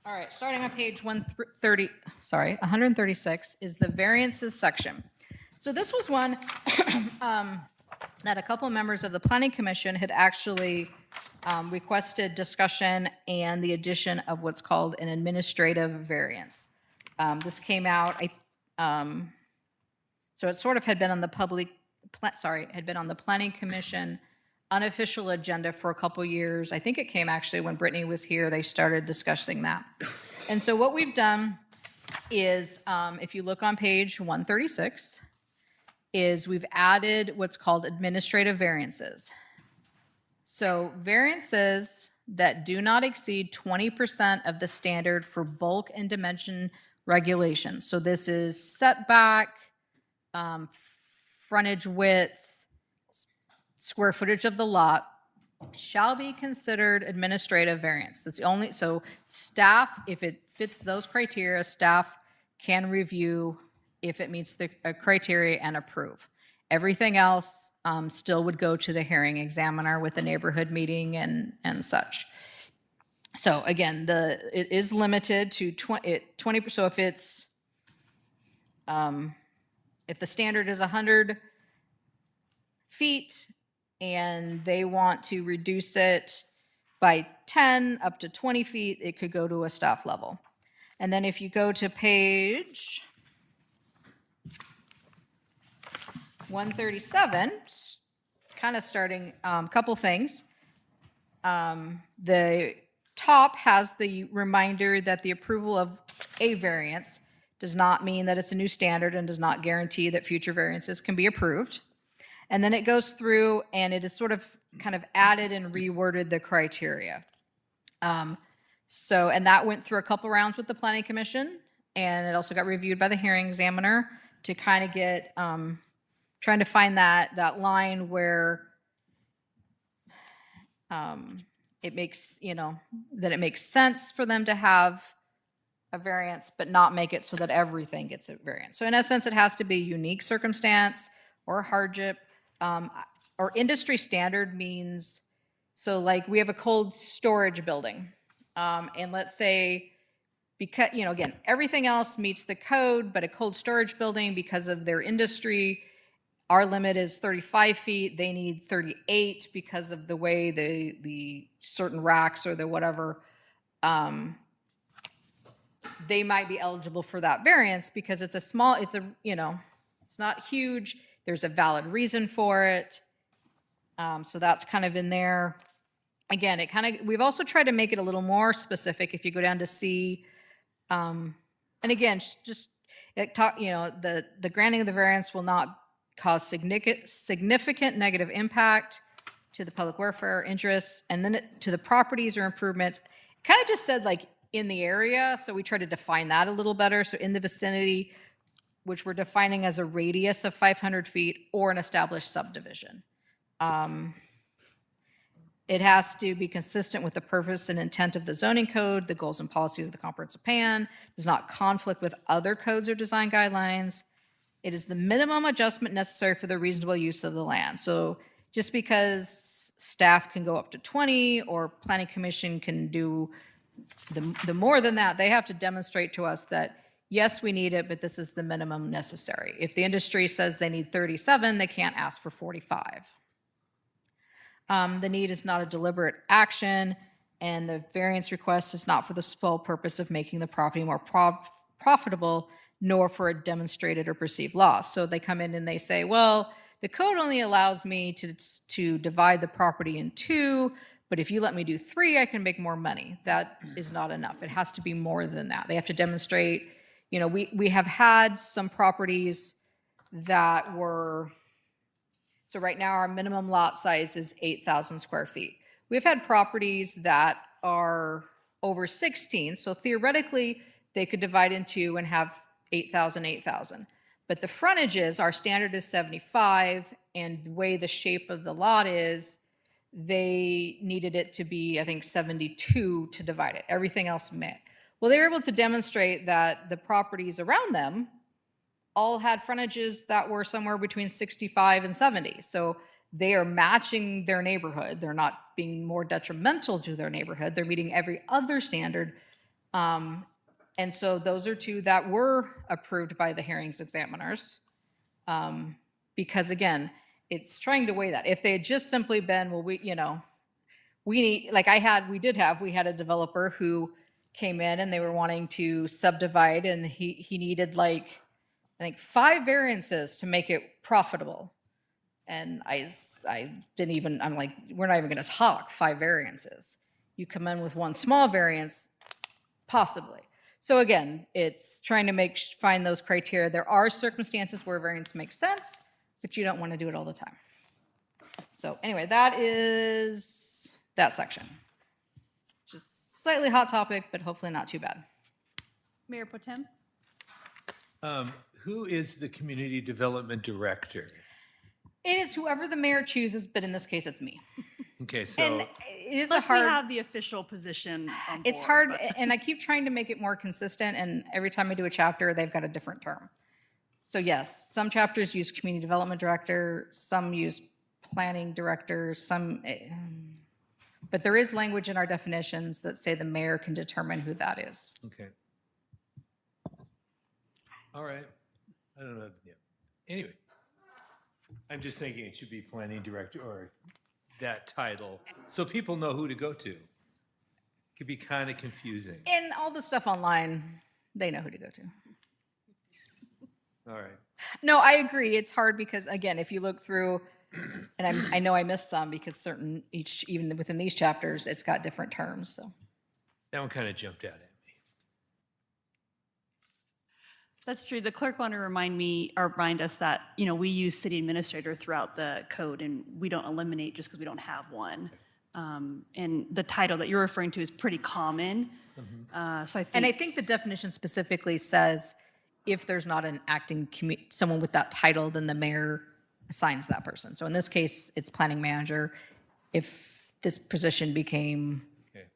all right, starting on page 136 is the variances section. So this was one that a couple of members of the Planning Commission had actually requested discussion and the addition of what's called an administrative variance. This came out, so it sort of had been on the had been on the Planning Commission unofficial agenda for a couple years. I think it came actually when Brittany was here, they started discussing that. And so what we've done is, if you look on page 136, is we've added what's called administrative variances. So variances that do not exceed 20% of the standard for bulk and dimension regulations. So this is setback, frontage width, square footage of the lot, shall be considered administrative variance. That's the only, so staff, if it fits those criteria, staff can review if it meets the criteria and approve. Everything else still would go to the hearing examiner with the neighborhood meeting and such. So again, it is limited to 20%. So if it's, if the standard is 100 feet and they want to reduce it by 10 up to 20 feet, it could go to a staff level. And then if you go to page 137, kind of starting a couple things. The top has the reminder that the approval of a variance does not mean that it's a new standard and does not guarantee that future variances can be approved. And then it goes through and it is sort of kind of added and reworded the criteria. And that went through a couple rounds with the Planning Commission, and it also got reviewed by the hearing examiner to kind of get, trying to find that line where it makes, that it makes sense for them to have a variance, but not make it so that everything gets a variance. So in essence, it has to be unique circumstance or hardship, or industry standard means, so like we have a cold storage building. And let's say, because, again, everything else meets the code, but a cold storage building, because of their industry, our limit is 35 feet. They need 38 because of the way the certain racks or the whatever, they might be eligible for that variance because it's it's not huge. There's a valid reason for it. So that's kind of in there. Again, we've also tried to make it a little more specific. If you go down to C, and again, just the granting of the variance will not cause significant negative impact to the public welfare interests, and then to the properties or improvements. Kind of just said like in the area, so we try to define that a little better. So in the vicinity, which we're defining as a radius of 500 feet or an established subdivision. It has to be consistent with the purpose and intent of the zoning code, the goals and policies of the comprehensive plan, does not conflict with other codes or design guidelines. It is the minimum adjustment necessary for the reasonable use of the land. So just because staff can go up to 20 or planning commission can do the more than that, they have to demonstrate to us that, yes, we need it, but this is the minimum necessary. If the industry says they need 37, they can't ask for 45. The need is not a deliberate action, and the variance request is not for the sole purpose of making the property more profitable, nor for a demonstrated or perceived loss. So they come in and they say, well, the code only allows me to divide the property in two, but if you let me do three, I can make more money. That is not enough. It has to be more than that. They have to demonstrate, you know, we have had some properties that were, so right now our minimum lot size is 8,000 square feet. We've had properties that are over 16, so theoretically they could divide in two and have 8,000. But the frontages, our standard is 75, and the way the shape of the lot is, they needed it to be, I think, 72 to divide it. Everything else met. Well, they were able to demonstrate that the properties around them all had frontages that were somewhere between 65 and 70. So they are matching their neighborhood. They're not being more detrimental to their neighborhood. They're meeting every other standard. And so those are two that were approved by the hearings examiners. Because again, it's trying to weigh that. If they had just simply been, well, we need, like we had a developer who came in and they were wanting to subdivide, and he needed like, I think 5 variances to make it profitable. And I didn't even, I'm like, we're not even going to talk 5 variances. You come in with one small variance, possibly. So again, it's trying to find those criteria. There are circumstances where variance makes sense, but you don't want to do it all the time. So anyway, that is that section. Just slightly hot topic, but hopefully not too bad. Mayor Potem? Who is the community development director? It is whoever the mayor chooses, but in this case, it's me. Okay, so And it is Unless a hard. we have the official position on It's board, hard, but- and I keep trying to make it more consistent, and every time I do a chapter, they've got a different term. So yes, some chapters use community development director, some use planning director, but there is language in our definitions that say the mayor can determine who that is. okay. All right. I don't know. Yeah. Anyway, I'm just thinking it should be planning director or that title, so people know who to go to. Could be kind of confusing. And all the stuff online, they know who to go to. All right. No, I agree. It's hard because, again, if you look through, and I know I missed some because even within these chapters, it's got different terms. So That one kind of jumped out at me. That's true. The clerk wanted to remind us that, we use city administrator throughout the code, and we don't eliminate just because we don't have one. And the title that you're referring to is pretty common. So I think the definition specifically says if there's not an acting someone with that title, then the mayor assigns that person. So in this case, it's planning manager. If this position became Okay.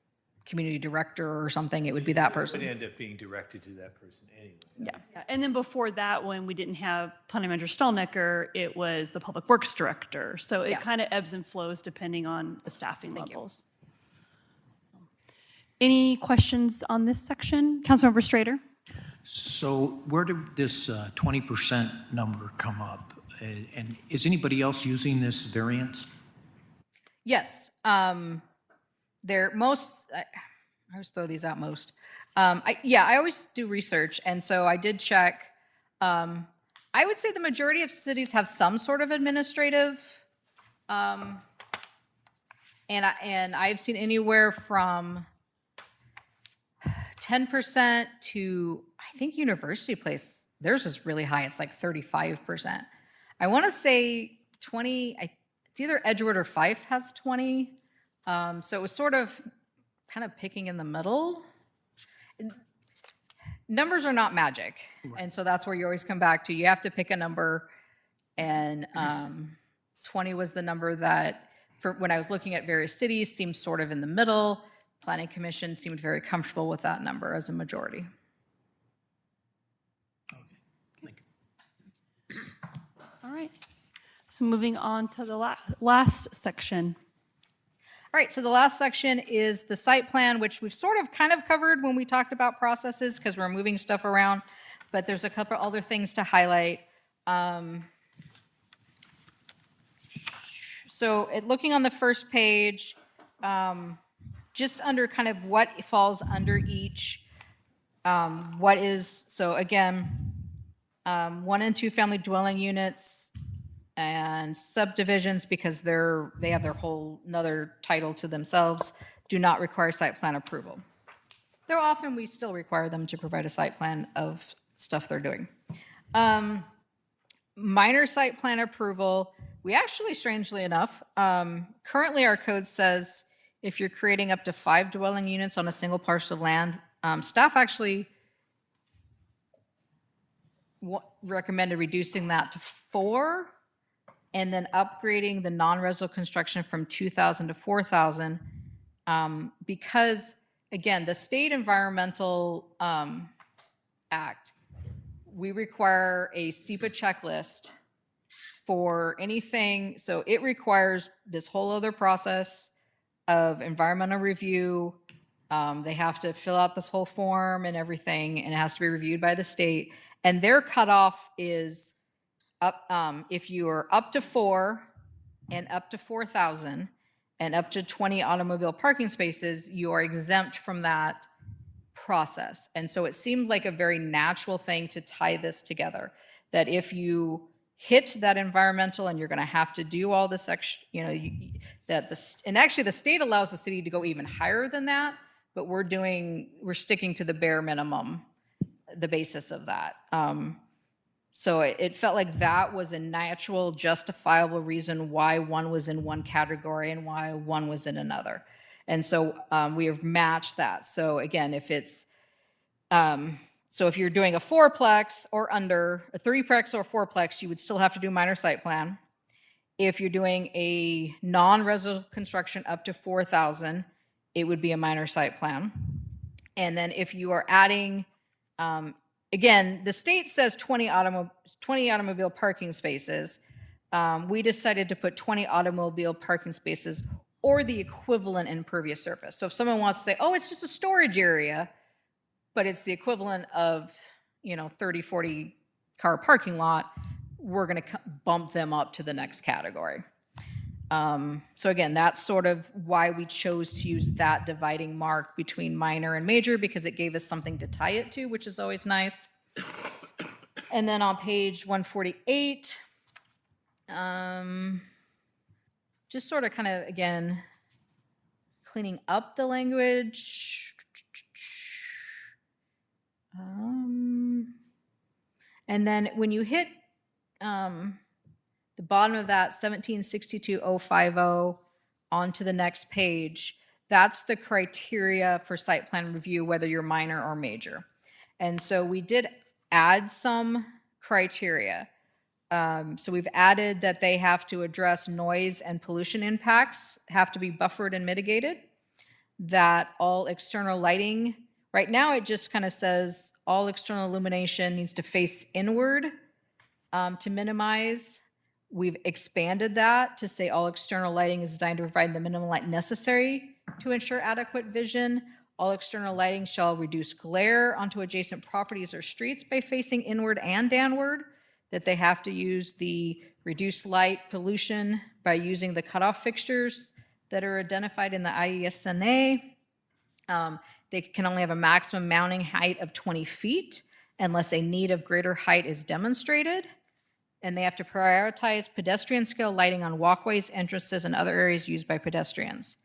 community director or something, it would be that It would person. end up being directed to that person anyway. Yeah. And then before that, when we didn't have planning manager Stallnecker, it was the public works director. So it Yeah. kind of ebbs and flows depending on the staffing levels. Any questions on this section? Councilmember Strader? So where did this 20% number come up? And is anybody else using this variance? Yes. I always throw these out most. I always do research, and so I did check. I would say the majority of cities have some sort of administrative, and I've seen anywhere from 10% to, I think University Place, theirs is really high. It's like 35%. I want to say 20. It's either Edgewood or Fife has 20. So it was sort of kind of picking in the middle. Numbers are not magic. And so that's where you always come back to. You have to pick a number. And 20 was the number that for when I was looking at various cities, seemed sort of in the middle. Planning Commission seemed very comfortable with that number as a majority. All right. So moving on to the last section. All right, so the last section is the site plan, which we've sort of kind of covered when we talked about processes because we're moving stuff around, but there's a couple other things to highlight. Looking on the first page, just under kind of what falls under each, again, 1 and 2 family dwelling units and subdivisions, because they have their whole another title to themselves, do not require site plan approval. Though often we still require them to provide a site plan of stuff they're doing. Minor site plan approval, we actually, strangely enough, currently our code says if you're creating up to 5 dwelling units on a single parcel of land, staff actually recommended reducing that to 4 and then upgrading the non-residential construction from 2,000 to 4,000 because, again, the state environmental act, we require a SEPA checklist for anything. So it requires this whole other process of environmental review. They have to fill out this whole form and everything, and it has to be reviewed by the state. And their cutoff is up if you are up to 4 and up to 4,000 and up to 20 automobile parking spaces, you are exempt from that process. And so it seemed like a very natural thing to tie this together, that if you hit that environmental and you're going to have to do all this extra, and actually the state allows the city to go even higher than that, but we're sticking to the bare minimum, the basis of that. So it felt like that was a natural, justifiable reason why one was in one category and why one was in another. And so we have matched that. So again, if it's, if you're doing a 4-plex or under, a 3-plex or 4-plex, you would still have to do minor site plan. If you're doing a non-residential construction up to 4,000, it would be a minor site plan. And then if you are adding, again, the state says 20 automobile parking spaces. We decided to put 20 automobile parking spaces or the equivalent impervious surface. So if someone wants to say, oh, it's just a storage area, but it's the equivalent of, 30, 40 car parking lot, we're going to bump them up to the next category. So again, that's sort of why we chose to use that dividing mark between minor and major, because it gave us something to tie it to, which is always nice. And then on page 148, just sort of kind of, again, cleaning up the language. And then when you hit the bottom of that 1762.050 onto the next page, that's the criteria for site plan review, whether you're minor or major. And so we did add some criteria. So we've added that they have to address noise and pollution impacts, have to be buffered and mitigated, that all external lighting, right now it just kind of says all external illumination needs to face inward to minimize. We've expanded that to say all external lighting is designed to provide the minimum light necessary to ensure adequate vision. All external lighting shall reduce glare onto adjacent properties or streets by facing inward and downward, that they have to use the reduced light pollution by using the cutoff fixtures that are identified in the IESNA. They can only have a maximum mounting height of 20 feet unless a need of greater height is demonstrated. And they have to prioritize pedestrian scale lighting on walkways, entrances, and other areas used by pedestrians.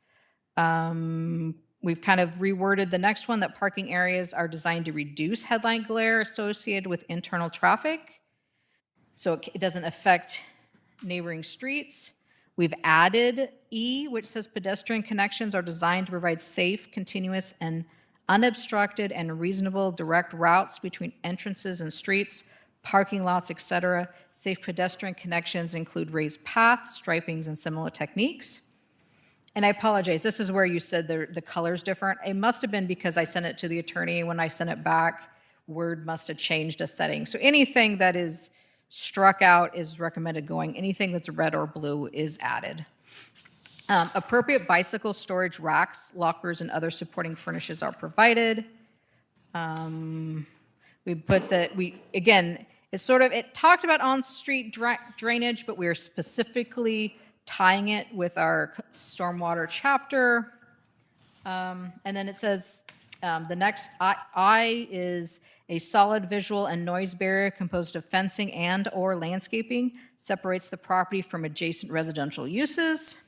We've kind of reworded the next one, that parking areas are designed to reduce headlight glare associated with internal traffic, so it doesn't affect neighboring streets. We've added E, which says pedestrian connections are designed to provide safe, continuous, and unobstructed and reasonable direct routes between entrances and streets, parking lots, etc. Safe pedestrian connections include raised paths, stripings, and similar techniques. And I apologize, this is where you said the color's different. It must have been because I sent it to the attorney. When I sent it back, Word must have changed a setting. So anything that is struck out is recommended going. Anything that's red or blue is added. Appropriate bicycle storage racks, lockers, and other supporting furnishes are provided. We put that, again, it talked about on-street drainage, but we are specifically tying it with our stormwater chapter. And then it says, the next I is a solid visual and noise barrier composed of fencing and or landscaping separates the property from adjacent residential uses.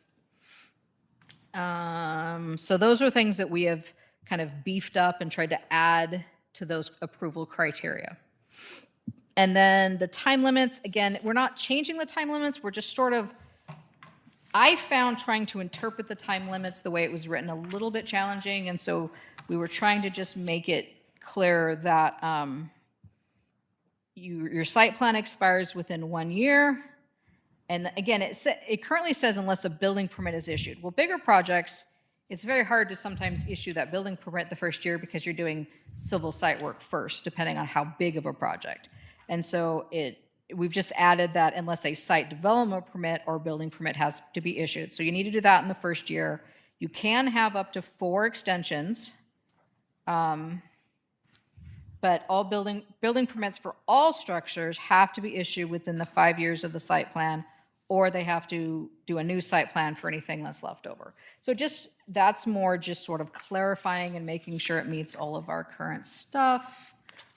So those are things that we have kind of beefed up and tried to add to those approval criteria. And then the time limits, again, we're not changing the time limits, we're just sort of, I found trying to interpret the time limits the way it was written a little bit challenging, and so we were trying to just make it clear that your site plan expires within 1 year. And again, it currently says unless a building permit is issued. Well, bigger projects, it's very hard to sometimes issue that building permit the first year because you're doing civil site work first, depending on how big of a project. And so we've just added that unless a site development permit or building permit has to be issued. So you need to do that in the first year. You can have up to 4 extensions. But all building permits for all structures have to be issued within the 5 years of the site plan, or they have to do a new site plan for anything that's left over. So that's more just sort of clarifying and making sure it meets all of our current stuff.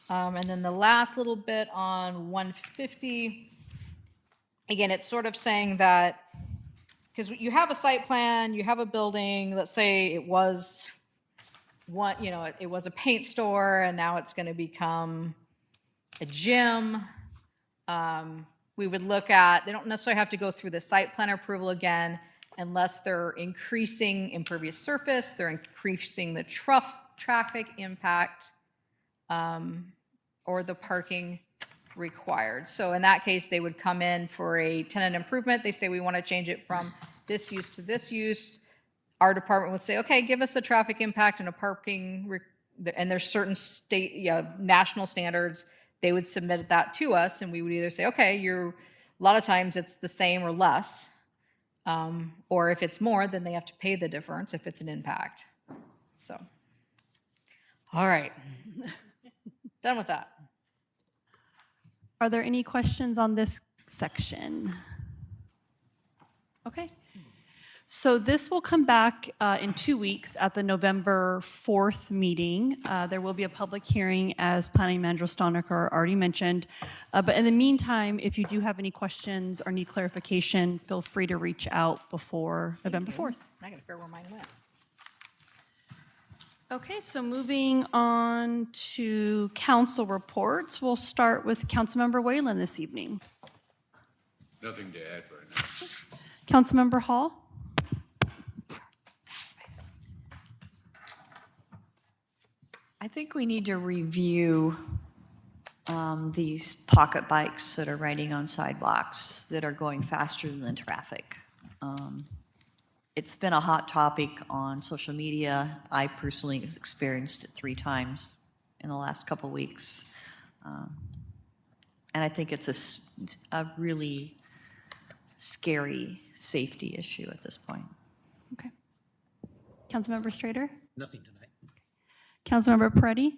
And then the last little bit on 150, again, it's sort of saying that, because you have a site plan, you have a building, let's say it was it was a paint store and now it's going to become a gym. We would look at, they don't necessarily have to go through the site plan approval again unless they're increasing impervious surface, they're increasing the traffic impact, or the parking required. So in that case, they would come in for a tenant improvement. They say, we want to change it from this use to this use. Our department would say, okay, give us a traffic impact and a parking, and there's certain national standards. They would submit that to us, and we would either say, okay, a lot of times it's the same or less, or if it's more, then they have to pay the difference if it's an impact. So, all right, done with that. Are there any questions on this section? Okay. So this will come back in 2 weeks at the November 4th meeting. There will be a public hearing, as Planning Manager Stolnecker already mentioned. But in the meantime, if you do have any questions or need clarification, feel free to reach out before November 4th. I gotta figure where mine went. Okay, so moving on to council reports. We'll start with Councilmember Whalen this evening. Nothing to add right now. Councilmember Hall? I think we need to review these pocket bikes that are riding on sidewalks that are going faster than the traffic. It's been a hot topic on social media. I personally have experienced it 3 times in the last couple weeks. And I think it's a really scary safety issue at this point. Okay. Councilmember Strader? Nothing tonight. Councilmember Peretti?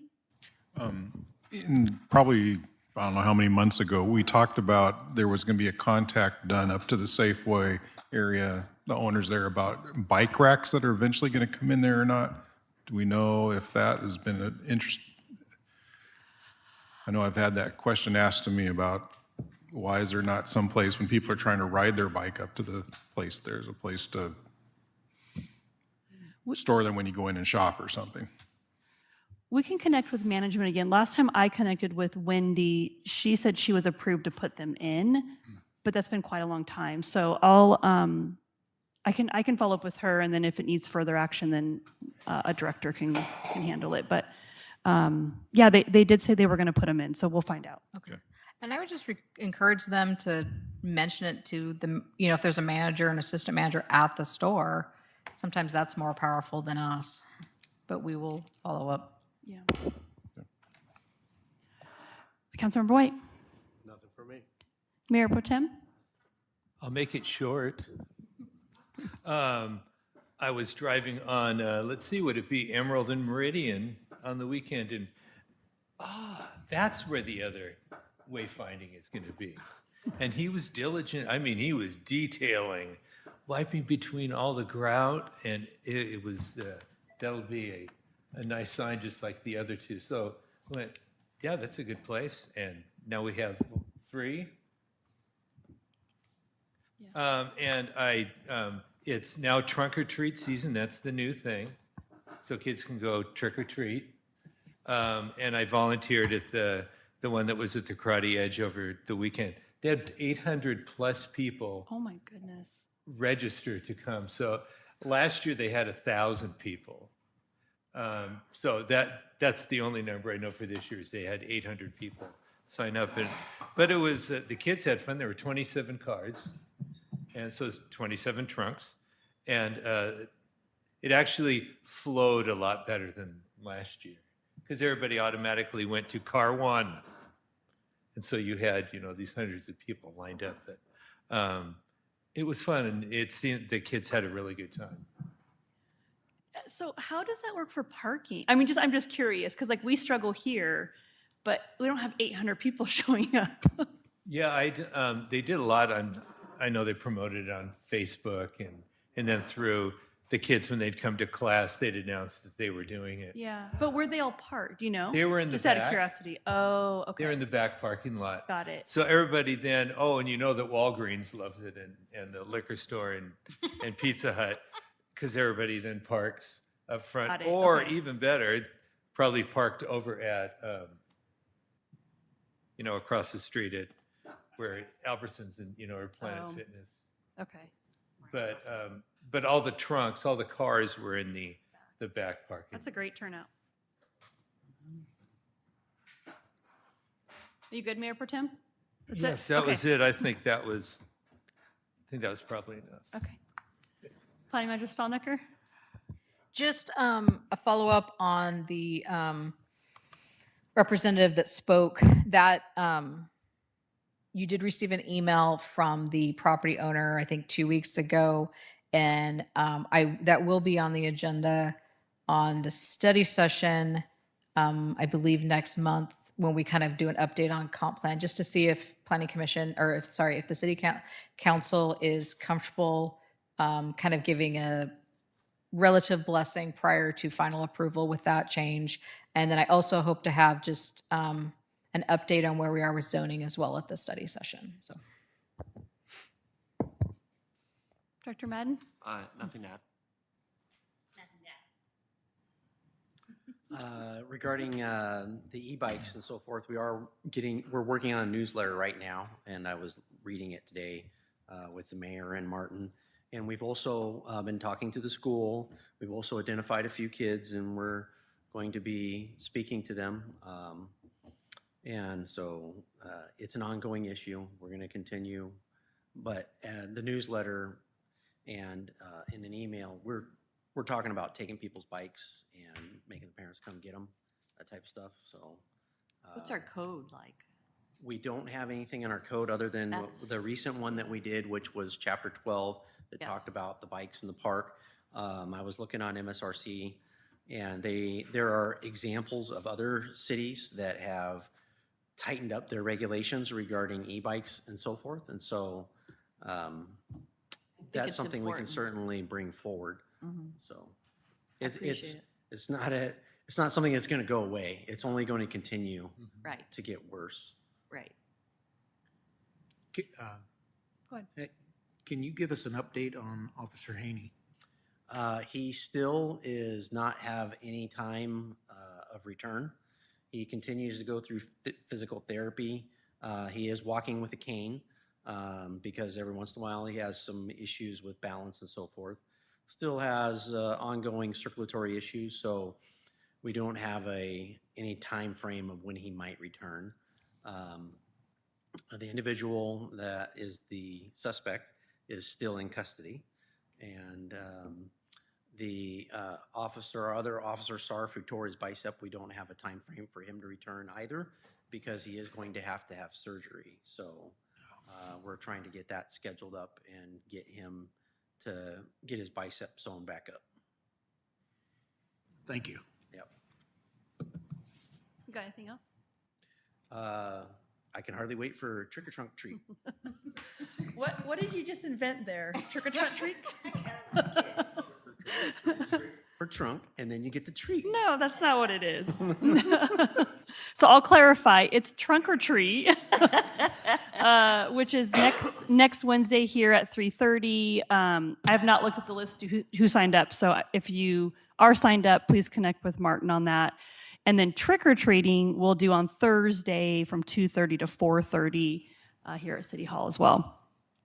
Probably, I don't know how many months ago, we talked about there was going to be a contact done up to the Safeway area, the owners there, about bike racks that are eventually going to come in there or not. Do we know if that has been an interest? I know I've had that question asked to me about why is there not some place when people are trying to ride their bike up to the place, there's a place to store them when you go in and shop or something. We can connect with management again. Last time I connected with Wendy, she said she was approved to put them in, but that's been quite a long time. So I can follow up with her, and then if it needs further action, then a director can handle it. But yeah, they did say they were going to put them in, so we'll find out. Okay. And I would just encourage them to mention it to the, if there's a manager and assistant manager at the store, sometimes that's more powerful than us, but we will follow up. Yeah. Councilmember White. Nothing for me. Mayor Pro Tem. I'll make it short. I was driving on, let's see, would it be Emerald and Meridian on the weekend? And that's where the other wayfinding is going to be. And he was diligent. I mean, he was detailing, wiping between all the grout, and it was, that'll be a nice sign just like the other two. So I went, yeah, that's a good place. And now we have 3. It's now trunk or treat season. That's the new thing. So kids can go trick or treat. And I volunteered at the one that was at the Karate Edge over the weekend. They had 800 plus people Oh my goodness. register to come. So last year they had 1,000 people. So that's the only number I know for this year is they had 800 people sign up. But it was, the kids had fun. There were 27 cars. And so it's 27 trunks. And it actually flowed a lot better than last year because everybody automatically went to car 1. And so you had, these hundreds of people lined up. But it was fun, and it seemed the kids had a really good time. So how does that work for parking? I mean, I'm just curious because like we struggle here, but we don't have 800 people showing up. Yeah, they did a lot on. I know they promoted it on Facebook and then through the kids when they'd come to class, they'd announce that they were doing it. Yeah, but where they all parked? Do you know? They were in the just out of back. curiosity. Oh, okay. They're in the back parking lot. Got it. So everybody then, and you know that Walgreens loves it and the liquor store and Pizza Hut because everybody then parks up front. Got it, Or okay. even better, probably parked over at, across the street at where Albertsons and, or Planet Fitness. Okay. But all the trunks, all the cars were in the back parking. That's a great turnout. Are you good, Mayor Pro Tem? That's Yes, it? that Okay. was it. I think that was probably enough. Okay. Planning Manager Stallnecker? Just a follow-up on the representative that spoke, that you did receive an email from the property owner, I think 2 weeks ago, and that will be on the agenda on the study session, I believe next month, when we kind of do an update on comp plan, just to see if planning commission, or if the city council is comfortable kind of giving a relative blessing prior to final approval with that change. And then I also hope to have just an update on where we are with zoning as well at the study session. So Director Madden? Nothing to add. Regarding the e-bikes and so forth, we're working on a newsletter right now, and I was reading it today with the mayor and Martin. And we've also been talking to the school. We've also identified a few kids, and we're going to be speaking to them. And so it's an ongoing issue. We're going to continue. But the newsletter and in an email, we're talking about taking people's bikes and making the parents come get them, that type of stuff. So What's our code like? we don't have anything in our code other than the That's- recent one that we did, which was Chapter 12, that talked Yes. about the bikes in the park. I was looking on MSRC, and there are examples of other cities that have tightened up their regulations regarding e-bikes and so forth. And so that's it's something we can important. certainly bring forward. So appreciate it. it's not something that's going to go away. It's only going to continue Right, to get worse. right. Ca- Go ahead. Can you give us an update on Officer Haney? He still is not have any time of return. He continues to go through physical therapy. He is walking with a cane because every once in a while he has some issues with balance and so forth. Still has ongoing circulatory issues, so we don't have any time frame of when he might return. The individual that is the suspect is still in custody, and The officer, our other officer, Sarf, who tore his bicep, we don't have a time frame for him to return either because he is going to have surgery. So we're trying to get that scheduled up and get him to get his bicep sewn back up. Thank you. Yep. You got anything else? I can hardly wait for trick or trunk treat. What did you just invent there? Trick or trunk treat? For trunk, and then you get the treat. No, that's not what it is. So I'll clarify. It's trunk or treat, which is next Wednesday here at 3:30. I have not looked at the list who signed up. So if you are signed up, please connect with Martin on that. And then trick or treating we'll do on Thursday from 2:30 to 4:30 here at City Hall as well.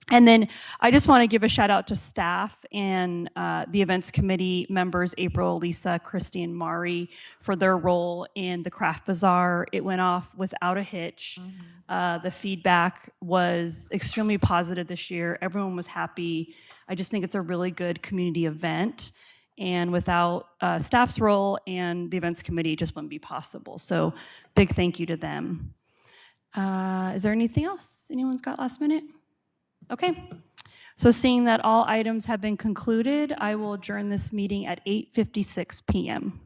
And then I just want to give a shout out to staff and the events committee members, April, Lisa, Christy, and Mari, for their role in the craft bazaar. It went off without a hitch. The feedback was extremely positive this year. Everyone was happy. I just think it's a really good community event. And without staff's role and the events committee, it just wouldn't be possible. So big thank you to them. Is there anything else anyone's got last minute? Okay, so seeing that all items have been concluded, I will adjourn this meeting at 8:56 p.m.